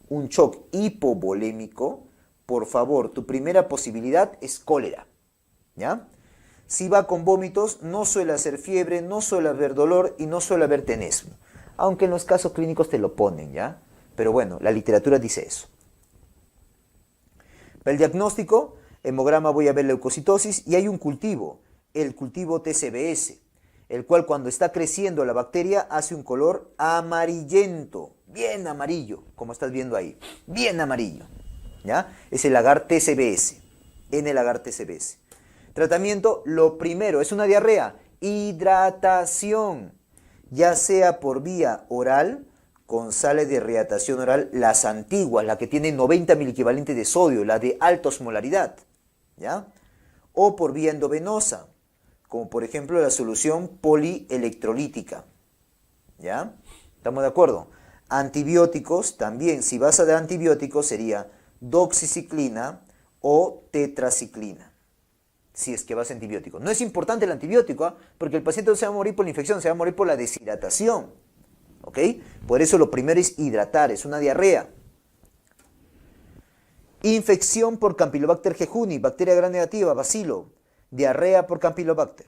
un shock hipovolémico, por favor, tu primera posibilidad es cólera, ¿ya? Si va con vómitos, no suele hacer fiebre, no suele haber dolor y no suele haber tenesmo. Aunque en los casos clínicos te lo ponen, ¿ya? Pero bueno, la literatura dice eso. Para el diagnóstico, hemograma voy a ver leucocitosis y hay un cultivo, el cultivo TCBS, el cual cuando está creciendo la bacteria hace un color amarillento, bien amarillo, como estás viendo ahí, bien amarillo, ¿ya? Es el agar TCBS, N-agar TCBS. Tratamiento, lo primero, es una diarrea, hidratación, ya sea por vía oral, con sales de rehidratación oral, las antiguas, la que tiene 90 miliequivalentes de sodio, la de alta osmolaridad, ¿ya? O por vía endovenosa, como por ejemplo la solución polielectrolítica, ¿ya? ¿Estamos de acuerdo? Antibióticos, también, si vas a dar antibióticos, sería doxiciclina o tetraciclina, si es que vas a antibiótico. No es importante el antibiótico, porque el paciente no se va a morir por la infección, se va a morir por la deshidratación, ¿ok? Por eso lo primero es hidratar, es una diarrea. Infección por Campylobacter jejuni, bacteria gram negativa, bacilo, diarrea por Campylobacter.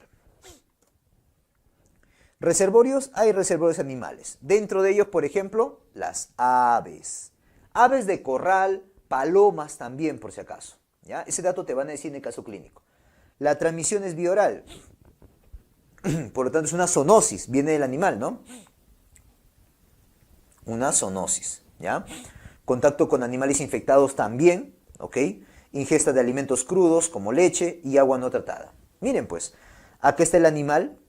Reservorios, hay reservorios animales. Dentro de ellos, por ejemplo, las aves. Aves de corral, palomas también, por si acaso, ¿ya? Ese dato te van a decir en el caso clínico. La transmisión es vía oral. Por lo tanto, es una zoonosis, viene del animal, ¿no? Una zoonosis, ¿ya? Contacto con animales infectados también, ¿ok? Ingesta de alimentos crudos como leche y agua no tratada. Miren pues, acá está el animal.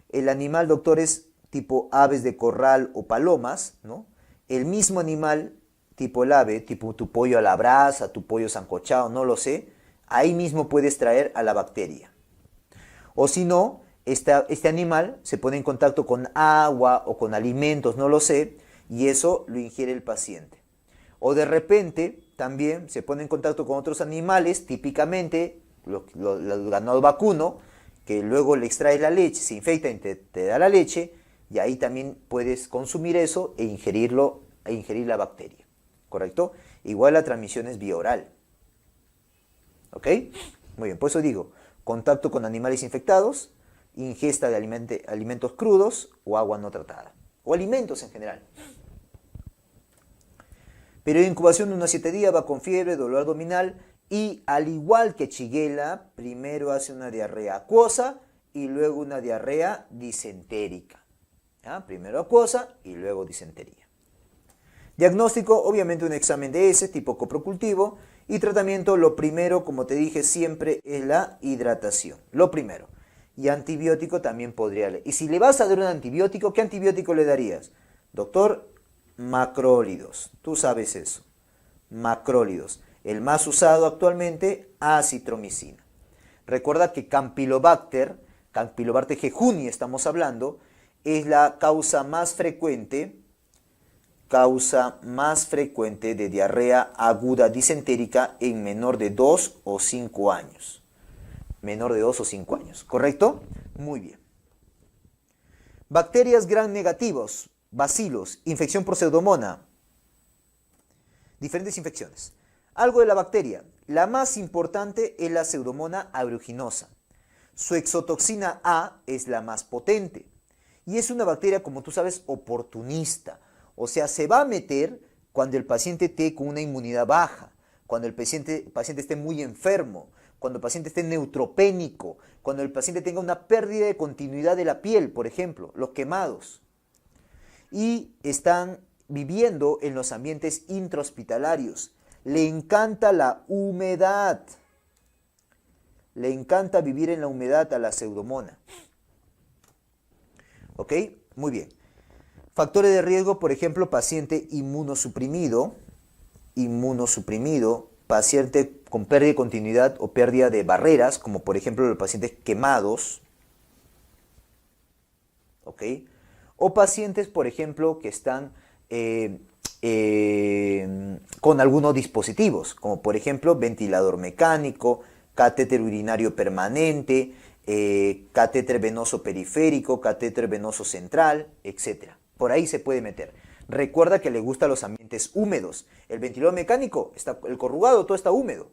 El animal, doctores, tipo aves de corral o palomas, ¿no? El mismo animal, tipo el ave, tipo tu pollo a la brasa, tu pollo sancochado, no lo sé. Ahí mismo puedes traer a la bacteria. O si no, este animal se pone en contacto con agua o con alimentos, no lo sé, y eso lo ingiere el paciente. O de repente también se pone en contacto con otros animales, típicamente los ganado vacuno, que luego le extrae la leche, se infecta y te da la leche, y ahí también puedes consumir eso e ingerir la bacteria, ¿correcto? Igual la transmisión es vía oral. ¿Ok? Muy bien, por eso digo, contacto con animales infectados, ingesta de alimentos crudos o agua no tratada, o alimentos en general. Periodo de incubación de unos 7 días, va con fiebre, dolor abdominal y al igual que Shigella, primero hace una diarrea acuosa y luego una diarrea disentérica. ¿Ya? Primero acuosa y luego disentería. Diagnóstico, obviamente un examen de heces tipo coprocultivo y tratamiento, lo primero, como te dije siempre, es la hidratación. Lo primero. Y antibiótico también podría. Y si le vas a dar un antibiótico, ¿qué antibiótico le darías? Doctor, Macrólidos. Tú sabes eso. Macrólidos. El más usado actualmente, acitromicina. Recuerda que Campylobacter jejuni estamos hablando, es la causa más frecuente de diarrea aguda disentérica en menor de 2 o 5 años. Menor de 2 o 5 años, ¿correcto? Muy bien. Bacterias gram negativos, bacilos, infección por pseudomonas, diferentes infecciones. Algo de la bacteria. La más importante es la Pseudomonas aeruginosa. Su exotoxina A es la más potente. Y es una bacteria, como tú sabes, oportunista. O sea, se va a meter cuando el paciente esté con una inmunidad baja, cuando el paciente esté muy enfermo, cuando el paciente esté neutropénico, cuando el paciente tenga una pérdida de continuidad de la piel, por ejemplo, los quemados. Y están viviendo en los ambientes intrahospitalarios. Le encanta la humedad. Le encanta vivir en la humedad a la Pseudomonas. ¿Ok? Muy bien. Factores de riesgo, por ejemplo, paciente inmunosuprimido, paciente con pérdida de continuidad o pérdida de barreras, como por ejemplo los pacientes quemados. ¿Ok? O pacientes, por ejemplo, que están con algunos dispositivos, como por ejemplo ventilador mecánico, catéter urinario permanente, catéter venoso periférico, catéter venoso central, etc. Por ahí se puede meter. Recuerda que le gustan los ambientes húmedos. El ventilador mecánico, el corrugado, todo está húmedo.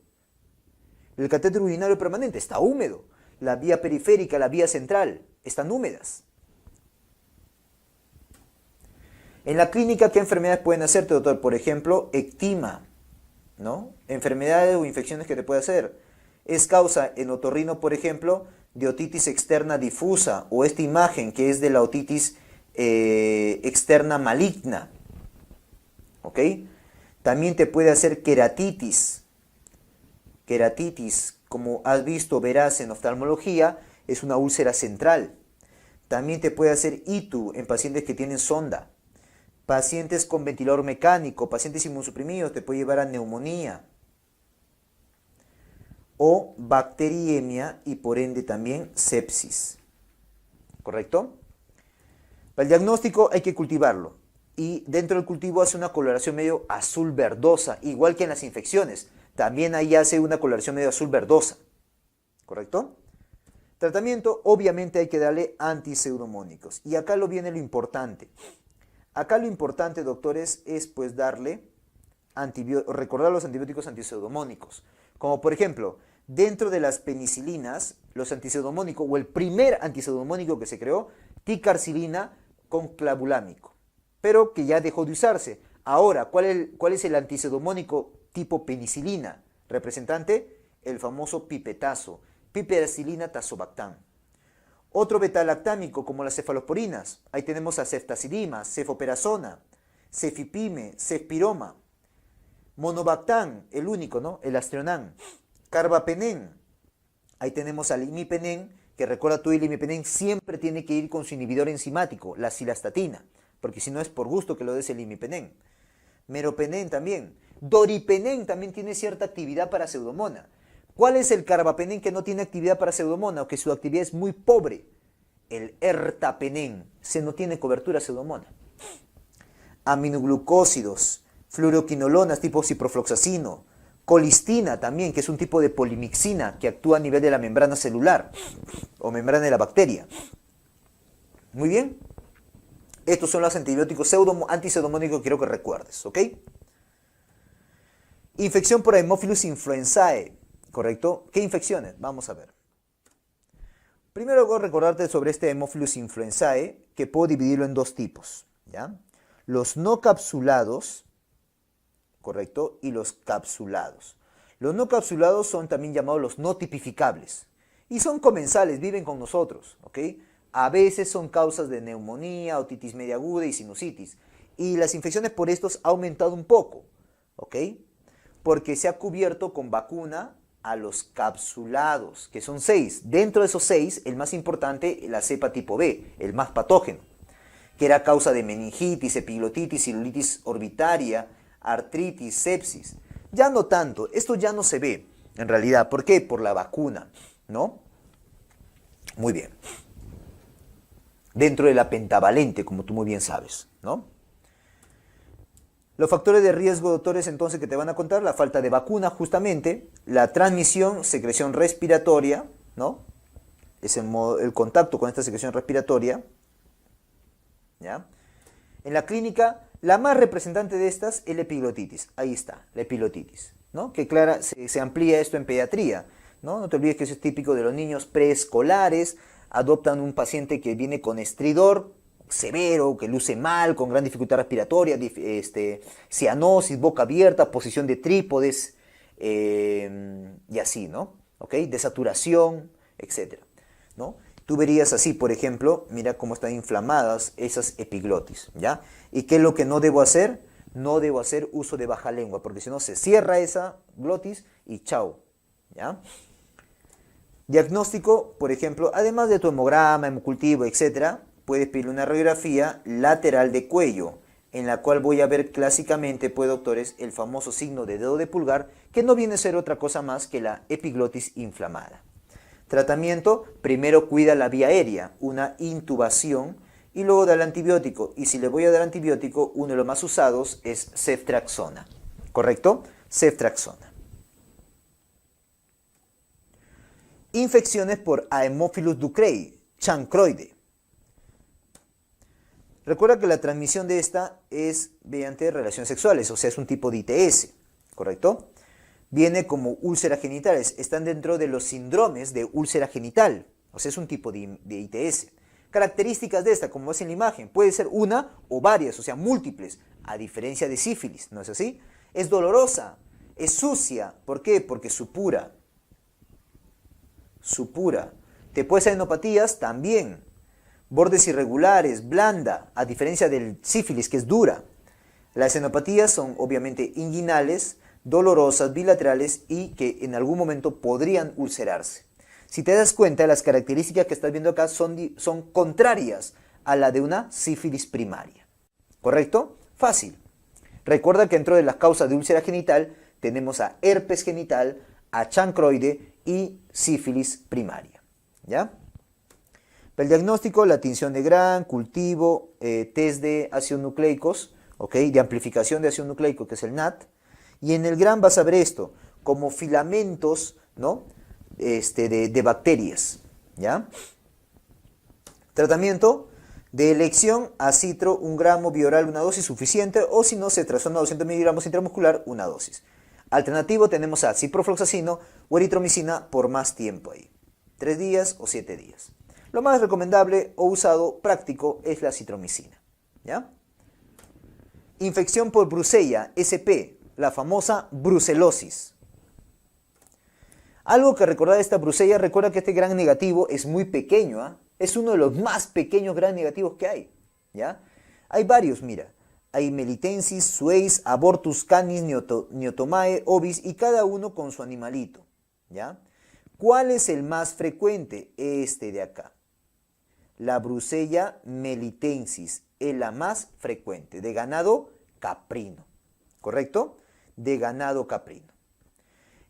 El catéter urinario permanente está húmedo. La vía periférica, la vía central, están húmedas. En la clínica, ¿qué enfermedades pueden hacerte, doctor? Por ejemplo, ectima, ¿no? Enfermedades o infecciones que te puede hacer. Es causa en otorrino, por ejemplo, de otitis externa difusa o esta imagen que es de la otitis externa maligna. ¿Ok? También te puede hacer queratitis. Queratitis, como has visto, verás en oftalmología, es una úlcera central. También te puede hacer ITU en pacientes que tienen sonda. Pacientes con ventilador mecánico, pacientes inmunosuprimidos, te puede llevar a neumonía. O bacteriemia y por ende también sepsis. ¿Correcto? Para el diagnóstico hay que cultivarlo. Y dentro del cultivo hace una coloración medio azul verdosa, igual que en las infecciones. También ahí hace una coloración medio azul verdosa. ¿Correcto? Tratamiento, obviamente hay que darle antipseudomónicos. Y acá lo viene lo importante. Acá lo importante, doctores, es pues darle recordar los antibióticos antipseudomónicos. Como por ejemplo, dentro de las penicilinas, los antipseudomónicos o el primer antipseudomónico que se creó, ticarcilina con clavulámico, pero que ya dejó de usarse. Ahora, ¿cuál es el antipseudomónico tipo penicilina? Representante, el famoso pipetazo, piperacilina tazobactam. Otro betalactámico como las cefalosporinas, ahí tenemos a ceftazidima, cefoperazona, cefipime, cefpiroma. Monobactam, el único, ¿no? El Astrionan. Carbapenem, ahí tenemos al imipenem, que recuerda tú, el imipenem siempre tiene que ir con su inhibidor enzimático, la cilastatina, porque si no es por gusto que lo des el imipenem. Meropenem también. Doripenem también tiene cierta actividad para Pseudomonas. ¿Cuál es el carbapenem que no tiene actividad para Pseudomonas o que su actividad es muy pobre? El ertapenem. Se no tiene cobertura Pseudomonas. Aminoglucósidos, fluoroquinolonas tipo ciprofloxacino, colistina también, que es un tipo de polimixina que actúa a nivel de la membrana celular o membrana de la bacteria. Muy bien. Estos son los antibióticos antipseudomónicos que quiero que recuerdes, ¿ok? Infección por Haemophilus influenzae. ¿Correcto? ¿Qué infecciones? Vamos a ver. Primero voy a recordarte sobre este Haemophilus influenzae, que puedo dividirlo en dos tipos, ¿ya? Los no capsulados, ¿correcto? Y los capsulados. Los no capsulados son también llamados los no tipificables. Y son comensales, viven con nosotros, ¿ok? A veces son causas de neumonía, otitis media aguda y sinusitis. Y las infecciones por estos ha aumentado un poco, ¿ok? Porque se ha cubierto con vacuna a los capsulados, que son 6. Dentro de esos 6, el más importante, la cepa tipo B, el más patógeno. que era causa de meningitis, epiglotitis, celulitis orbitaria, artritis, sepsis. Ya no tanto, esto ya no se ve, en realidad. ¿Por qué? Por la vacuna, ¿no? Muy bien. Dentro de la pentavalente, como tú muy bien sabes, ¿no? Los factores de riesgo, doctores, entonces, que te van a contar: la falta de vacuna, justamente, la transmisión, secreción respiratoria, ¿no? Es el contacto con esta secreción respiratoria, ¿ya? En la clínica, la más representante de estas es la epiglotitis. Ahí está, la epiglotitis, ¿no? Que clara, se amplía esto en pediatría, ¿no? No te olvides que eso es típico de los niños preescolares. Adoptan un paciente que viene con estridor severo, que luce mal, con gran dificultad respiratoria, cianosis, boca abierta, posición de trípodes, y así, ¿no? ¿Ok? Desaturación, etc., ¿no? Tú verías así, por ejemplo, mira cómo están inflamadas esas epiglotis, ¿ya? ¿Y qué es lo que no debo hacer? No debo hacer uso de baja lengua, porque si no se cierra esa glotis y chao, ¿ya? Diagnóstico, por ejemplo, además de tu hemograma, hemocultivo, etc., puedes pedir una radiografía lateral de cuello, en la cual voy a ver clásicamente, pues, doctores, el famoso signo de dedo de pulgar, que no viene a ser otra cosa más que la epiglotis inflamada. Tratamiento: primero cuida la vía aérea, una intubación, y luego da el antibiótico. Y si le voy a dar antibiótico, uno de los más usados es ceftriaxona. ¿Correcto? Ceftriaxona. Infecciones por Haemophilus ducreyi, chancroide. Recuerda que la transmisión de esta es mediante relaciones sexuales, o sea, es un tipo de ITS, ¿correcto? Viene como úlceras genitales, están dentro de los síndromes de úlcera genital, o sea, es un tipo de ITS. Características de esta, como ves en la imagen, puede ser una o varias, o sea, múltiples, a diferencia de sífilis, ¿no es así? Es dolorosa, es sucia, ¿por qué? Porque supura. Te puede ser enopatías también. Bordes irregulares, blanda, a diferencia del sífilis, que es dura. Las enopatías son obviamente inguinales, dolorosas, bilaterales y que en algún momento podrían ulcerarse. Si te das cuenta, las características que estás viendo acá son contrarias a la de una sífilis primaria. ¿Correcto? Fácil. Recuerda que dentro de las causas de úlcera genital tenemos a herpes genital, a chancroide y sífilis primaria, ¿ya? Para el diagnóstico, la tinción de Gram, cultivo, test de ácidos nucleicos, ¿ok? De amplificación de ácido nucleico, que es el NAT. Y en el Gram vas a ver esto, como filamentos, ¿no? De bacterias, ¿ya? Tratamiento: de elección, acitro 1 gramo, bioral una dosis suficiente, o si no, cetrazona 200 miligramos intramuscular, una dosis. Alternativo, tenemos a ciprofloxacino o eritromicina por más tiempo ahí, 3 días o 7 días. Lo más recomendable o usado práctico es la citromicina, ¿ya? Infección por Brucella, SP, la famosa brucelosis. Algo que recordar de esta Brucella: recuerda que este gran negativo es muy pequeño, ¿ah? Es uno de los más pequeños gran negativos que hay, ¿ya? Hay varios, mira. Hay Melitensis, Suis, Abortus canis, Niotomae, Ovis, y cada uno con su animalito, ¿ya? ¿Cuál es el más frecuente? Este de acá. La Brucella melitensis es la más frecuente, de ganado caprino, ¿correcto? De ganado caprino.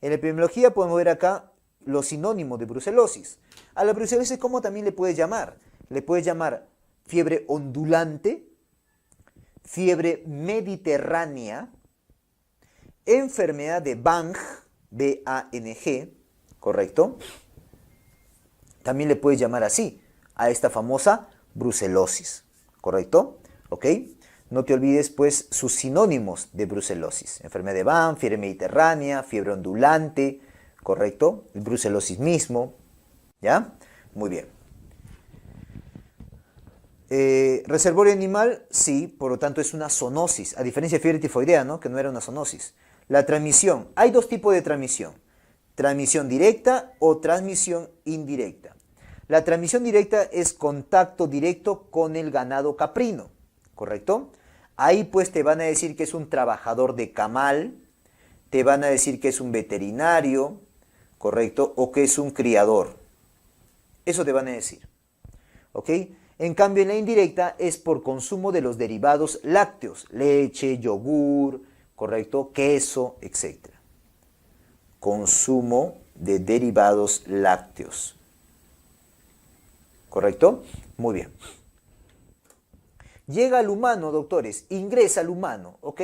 En la epidemiología podemos ver acá los sinónimos de brucelosis. A la brucelosis, ¿cómo también le puedes llamar? Le puedes llamar fiebre ondulante, fiebre mediterránea, enfermedad de Bang, B-A-N-G, ¿correcto? También le puedes llamar así a esta famosa brucelosis, ¿correcto? ¿Ok? No te olvides, pues, sus sinónimos de brucelosis: enfermedad de Bang, fiebre mediterránea, fiebre ondulante, ¿correcto? El brucelosis mismo, ¿ya? Muy bien. Reservorio animal, sí, por lo tanto es una zoonosis, a diferencia de fiebre tifoidea, ¿no? Que no era una zoonosis. La transmisión: hay dos tipos de transmisión: transmisión directa o transmisión indirecta. La transmisión directa es contacto directo con el ganado caprino, ¿correcto? Ahí pues te van a decir que es un trabajador de camal, te van a decir que es un veterinario, ¿correcto? O que es un criador. Eso te van a decir, ¿ok? En cambio, en la indirecta es por consumo de los derivados lácteos, leche, yogur, ¿correcto? Queso, etc. Consumo de derivados lácteos. ¿Correcto? Muy bien. Llega al humano, doctores, ingresa al humano, ¿ok?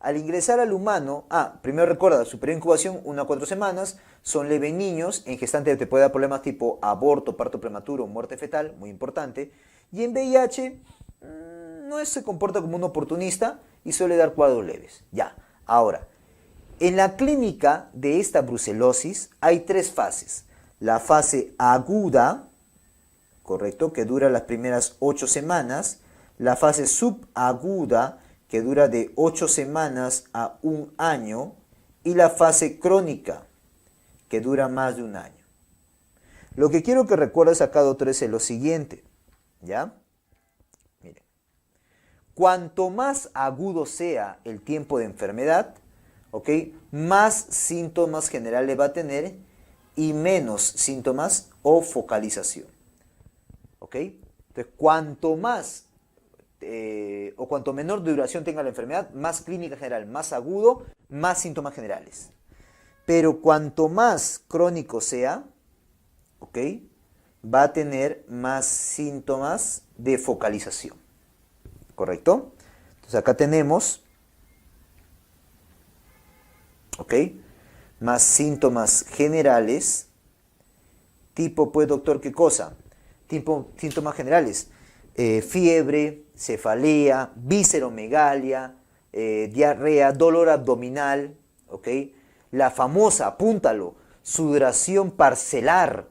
Al ingresar al humano, primero recuerda, su periodo de incubación, 1 a 4 semanas, son leve en niños, en gestante te puede dar problemas tipo aborto, parto prematuro, muerte fetal, muy importante, y en VIH no se comporta como un oportunista y suele dar cuadros leves. Ya, ahora, en la clínica de esta brucelosis hay 3 fases. La fase aguda, correcto, que dura las primeras 8 semanas, la fase subaguda, que dura de 8 semanas a 1 año, y la fase crónica, que dura más de 1 año. Lo que quiero que recuerdes acá, doctores, es lo siguiente, ¿ya? Miren, cuanto más agudo sea el tiempo de enfermedad, ¿ok? Más síntomas generales va a tener y menos síntomas o focalización, ¿ok? Entonces, cuanto más o cuanto menor duración tenga la enfermedad, más clínica general, más agudo, más síntomas generales. Pero cuanto más crónico sea, ¿ok? Va a tener más síntomas de focalización. ¿Correcto? Entonces acá tenemos, ¿ok? Más síntomas generales. Tipo, pues, doctor, ¿qué cosa? Tipo, síntomas generales. Fiebre, cefalea, visceromegalia, diarrea, dolor abdominal, ¿ok? La famosa, apúntalo, sudoración parcelar,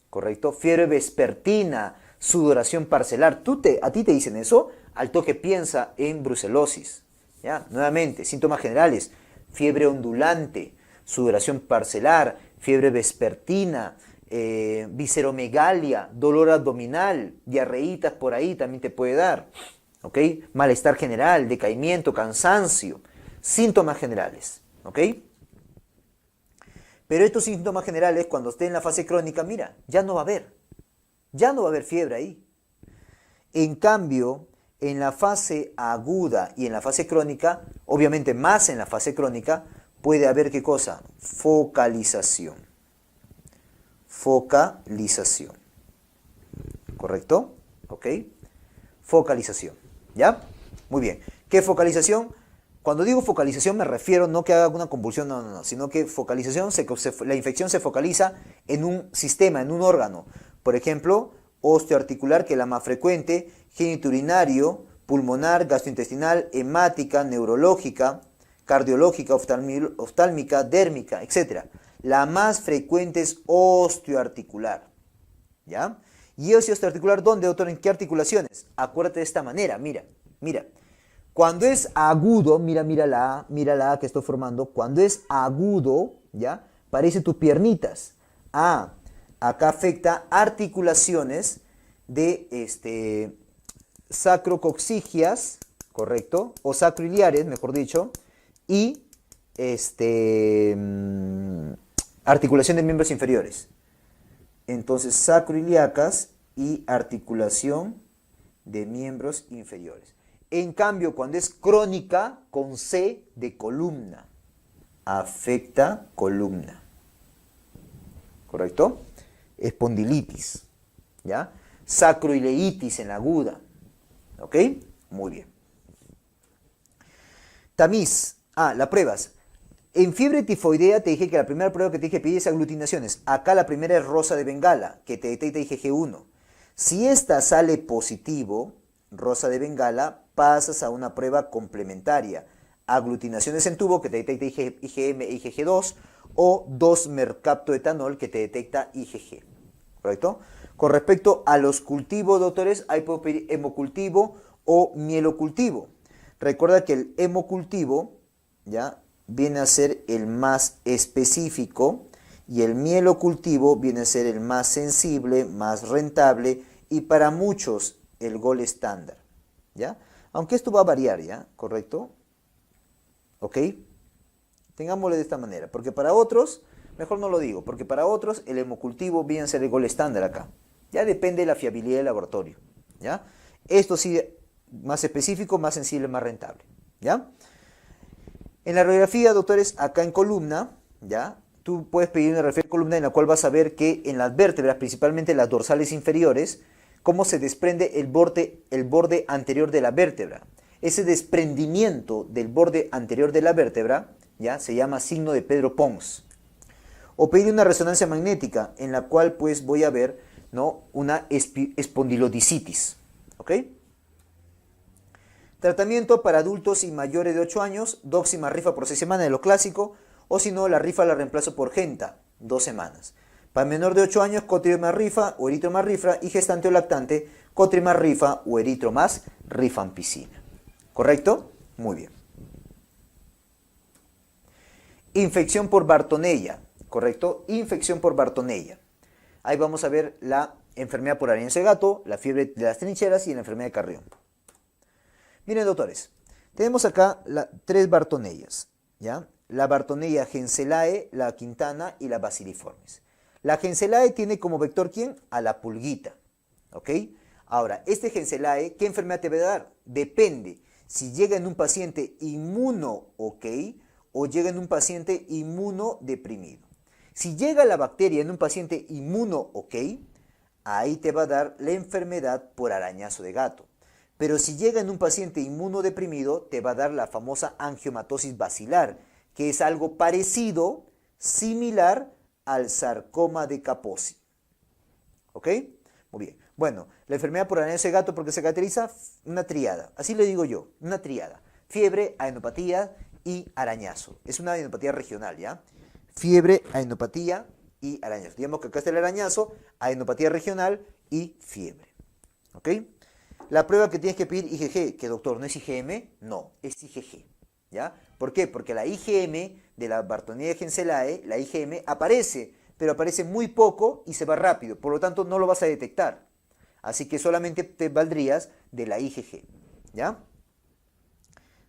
¿correcto? Fiebre vespertina, sudoración parcelar. ¿A ti te dicen eso? Al toque piensa en brucelosis, ¿ya? Nuevamente, síntomas generales, fiebre ondulante, sudoración parcelar, fiebre vespertina, visceromegalia, dolor abdominal, diarreitas por ahí también te puede dar, ¿ok? Malestar general, decaimiento, cansancio, síntomas generales, ¿ok? Pero estos síntomas generales, cuando esté en la fase crónica, mira, ya no va a haber fiebre ahí. En cambio, en la fase aguda y en la fase crónica, obviamente más en la fase crónica, puede haber, ¿qué cosa? Focalización. Focalización. ¿Correcto? ¿Ok? Focalización. ¿Ya? Muy bien. ¿Qué focalización? Cuando digo focalización me refiero no que haga una convulsión, no, sino que focalización, la infección se focaliza en un sistema, en un órgano. Por ejemplo, osteoarticular, que es la más frecuente, genitourinario, pulmonar, gastrointestinal, hemática, neurológica, cardiológica, oftálmica, dérmica, etc. La más frecuente es osteoarticular, ¿ya? ¿Y osteoarticular dónde, doctor? ¿En qué articulaciones? Acuérdate de esta manera, mira. Cuando es agudo, mira la A que estoy formando. Cuando es agudo, ¿ya? Parece tus piernitas. Acá afecta articulaciones de sacrocoxigias, ¿correcto? O sacroiliares, mejor dicho, y articulación de miembros inferiores. Entonces, sacroiliacas y articulación de miembros inferiores. En cambio, cuando es crónica, con C de columna, afecta columna. ¿Correcto? Espondilitis, ¿ya? Sacroileitis en la aguda. ¿Ok? Muy bien. Tamiz. Las pruebas. En fiebre tifoidea te dije que la primera prueba que te dije pedir es aglutinaciones. Acá la primera es rosa de Bengala, que te detecta IgG1. Si esta sale positivo, rosa de Bengala, pasas a una prueba complementaria. Aglutinaciones en tubo, que te detecta IgM e IgG2, o 2-mercaptoetanol, que te detecta IgG. ¿Correcto? Con respecto a los cultivos, doctores, ahí puedo pedir hemocultivo o mielocultivo. Recuerda que el hemocultivo, ¿ya?, viene a ser el más específico y el mielocultivo viene a ser el más sensible, más rentable y para muchos el gol estándar, ¿ya? Aunque esto va a variar, ¿ya? ¿Correcto? ¿Ok? Tengámoslo de esta manera, porque para otros, mejor no lo digo, porque para otros el hemocultivo viene a ser el gol estándar acá. Ya depende de la fiabilidad del laboratorio, ¿ya? Esto sí, más específico, más sensible, más rentable, ¿ya? En la radiografía, doctores, acá en columna, ¿ya? Tú puedes pedir una radiografía de columna en la cual vas a ver que en las vértebras, principalmente las dorsales inferiores, cómo se desprende el borde anterior de la vértebra. Ese desprendimiento del borde anterior de la vértebra, ¿ya? Se llama signo de Pedro Pons. O pedir una resonancia magnética en la cual pues voy a ver, ¿no?, una espondilodicitis, ¿ok? Tratamiento para adultos y mayores de 8 años, doxy más rifa por 6 semanas de lo clásico, o si no, la rifa la reemplazo por genta, 2 semanas. Para menor de 8 años, cotrio más rifa o eritro más rifa, y gestante o lactante, cotrio más rifa o eritro más rifampicina. ¿Correcto? Muy bien. Infección por Bartonella, ¿correcto? Infección por Bartonella. Ahí vamos a ver la enfermedad por arañazo de gato, la fiebre de las trincheras y la enfermedad de Carrión. Miren, doctores, tenemos acá 3 Bartonellas, ¿ya? La Bartonella Genselae, la Quintana y la Basiliformis. La Genselae tiene como vector, ¿quién? A la pulguita, ¿ok? Ahora, este Genselae, ¿qué enfermedad te va a dar? Depende si llega en un paciente inmuno, ¿ok?, o llega en un paciente inmunodeprimido. Si llega la bacteria en un paciente inmuno, ¿ok?, ahí te va a dar la enfermedad por arañazo de gato. Pero si llega en un paciente inmunodeprimido, te va a dar la famosa angiomatosis basilar, que es algo parecido, similar al sarcoma de Kaposi. ¿Ok? Muy bien. Bueno, la enfermedad por arañazo de gato, ¿porque se caracteriza? Una triada. Así le digo yo, una triada. Fiebre, adenopatía y arañazo. Es una adenopatía regional, ¿ya? Fiebre, adenopatía y arañazo. Digamos que acá está el arañazo, adenopatía regional y fiebre. ¿Ok? La prueba que tienes que pedir IgG, que doctor, ¿no es IgM? No, es IgG, ¿ya? ¿Por qué? Porque la IgM de la Bartonella Genselae, la IgM, aparece, pero aparece muy poco y se va rápido, por lo tanto no lo vas a detectar. Así que solamente te valdrías de la IgG, ¿ya?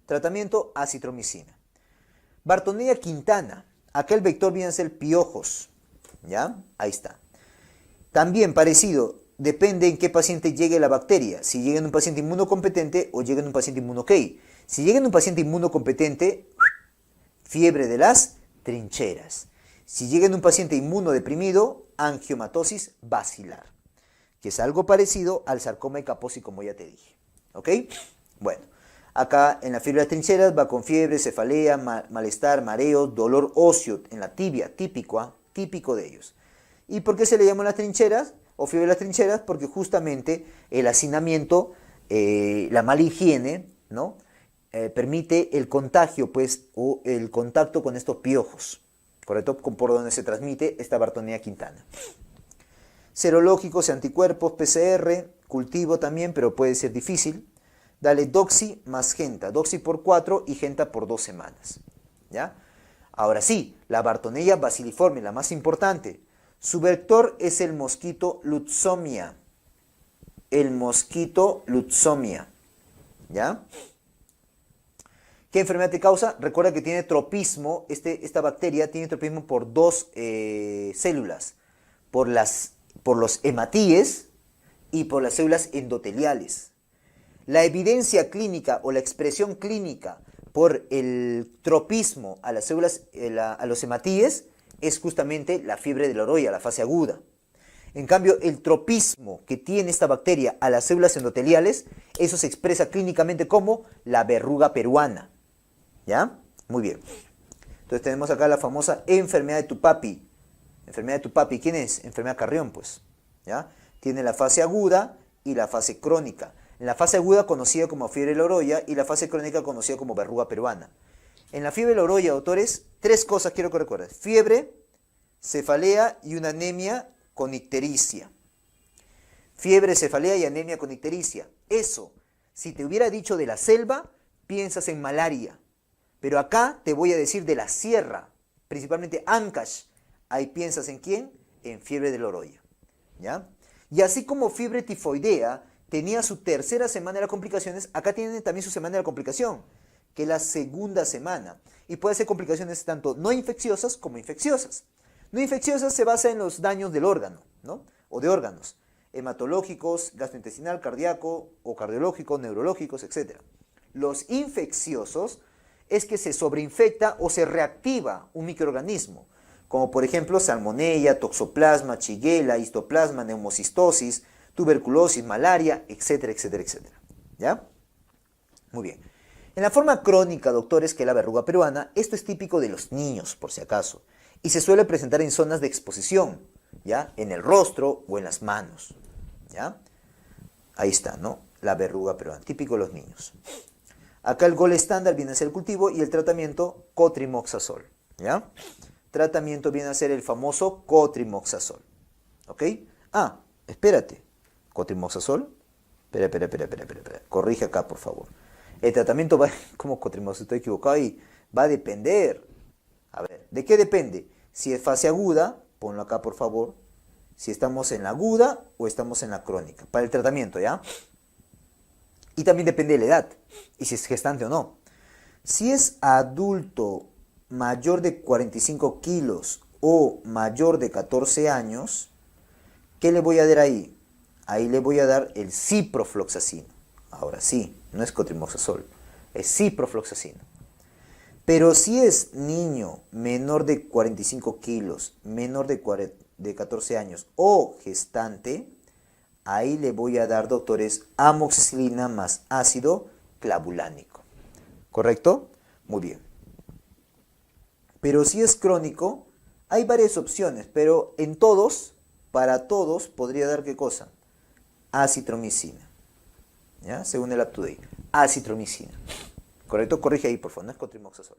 Tratamiento acitromicina. Bartonella Quintana, acá el vector viene a ser piojos, ¿ya? Ahí está. También parecido, depende en qué paciente llegue la bacteria, si llega en un paciente inmunocompetente o llega en un paciente inmuno-OK. Si llega en un paciente inmunocompetente, fiebre de las trincheras. Si llega en un paciente inmunodeprimido, angiomatosis basilar, que es algo parecido al sarcoma de Kaposi, como ya te dije. ¿Ok? Bueno, acá en la fiebre de las trincheras va con fiebre, cefalea, malestar, mareo, dolor óseo en la tibia, típico de ellos. ¿Y por qué se le llaman las trincheras o fiebre de las trincheras? Porque justamente el hacinamiento, la mala higiene, ¿no?, permite el contagio, pues, o el contacto con estos piojos, ¿correcto? Por donde se transmite esta Bartonella Quintana. Serológicos, anticuerpos, PCR, cultivo también, pero puede ser difícil. Dale doxy más genta, doxy por 4 y genta por 2 semanas, ¿ya? Ahora sí, la Bartonella basiliforme, la más importante. Su vector es el mosquito Lutzomia. El mosquito Lutzomia, ¿ya? ¿Qué enfermedad te causa? Recuerda que tiene tropismo, esta bacteria tiene tropismo por 2 células, por los hematíes y por las células endoteliales. La evidencia clínica o la expresión clínica por el tropismo a las células, a los hematíes, es justamente la fiebre de la oroya, la fase aguda. En cambio, el tropismo que tiene esta bacteria a las células endoteliales, eso se expresa clínicamente como la verruga peruana. ¿Ya? Muy bien. Entonces tenemos acá la famosa enfermedad de Tupapi. Enfermedad de Tupapi, ¿quién es? Enfermedad Carrión, pues. ¿Ya? Tiene la fase aguda y la fase crónica. En la fase aguda conocida como fiebre de la oroya y la fase crónica conocida como verruga peruana. En la fiebre de la oroya, doctores, 3 cosas quiero que recuerdes. Fiebre, cefalea y una anemia con ictericia. Fiebre, cefalea y anemia con ictericia. Eso, si te hubiera dicho de la selva, piensas en malaria. Pero acá te voy a decir de la sierra, principalmente Ancash. Ahí piensas en ¿quién? En fiebre de la oroya, ¿ya? Y así como fiebre tifoidea tenía su tercera semana de las complicaciones, acá tiene también su semana de la complicación, que es la segunda semana. Y puede ser complicaciones tanto no infecciosas como infecciosas. No infecciosas se basa en los daños del órgano, ¿no? O de órganos. hematológicos, gastrointestinal, cardíaco o cardiológico, neurológicos, etc. Los infecciosos es que se sobreinfecta o se reactiva un microorganismo, como por ejemplo salmonella, toxoplasma, shigella, histoplasma, neumocistosis, tuberculosis, malaria, etcétera, etcétera, etcétera. ¿Ya? Muy bien. En la forma crónica, doctores, que es la verruga peruana, esto es típico de los niños, por si acaso, y se suele presentar en zonas de exposición, ¿ya? En el rostro o en las manos, ¿ya? Ahí está, ¿no? La verruga peruana, típico de los niños. Acá el gol estándar viene a ser el cultivo y el tratamiento cotrimoxazol, ¿ya? Tratamiento viene a ser el famoso cotrimoxazol, ¿ok? Ah, espérate, cotrimoxazol, espera, corrige acá, por favor. El tratamiento va, como cotrimoxazol, estoy equivocado ahí, va a depender. A ver, ¿de qué depende? Si es fase aguda, ponlo acá, por favor. Si estamos en la aguda o estamos en la crónica, para el tratamiento, ¿ya? Y también depende de la edad, y si es gestante o no. Si es adulto mayor de 45 kilos o mayor de 14 años, ¿qué le voy a dar ahí? Ahí le voy a dar el ciprofloxacino. Ahora sí, no es cotrimoxazol, es ciprofloxacino. Pero si es niño menor de 45 kilos, menor de 14 años o gestante, ahí le voy a dar, doctores, amoxicilina más ácido clavulánico. ¿Correcto? Muy bien. Pero si es crónico, hay varias opciones, pero en todos, para todos, podría dar ¿qué cosa? Acitromicina. ¿Ya? Según el UpToDate. Acitromicina. ¿Correcto? Corrige ahí, por favor. No es cotrimoxazol.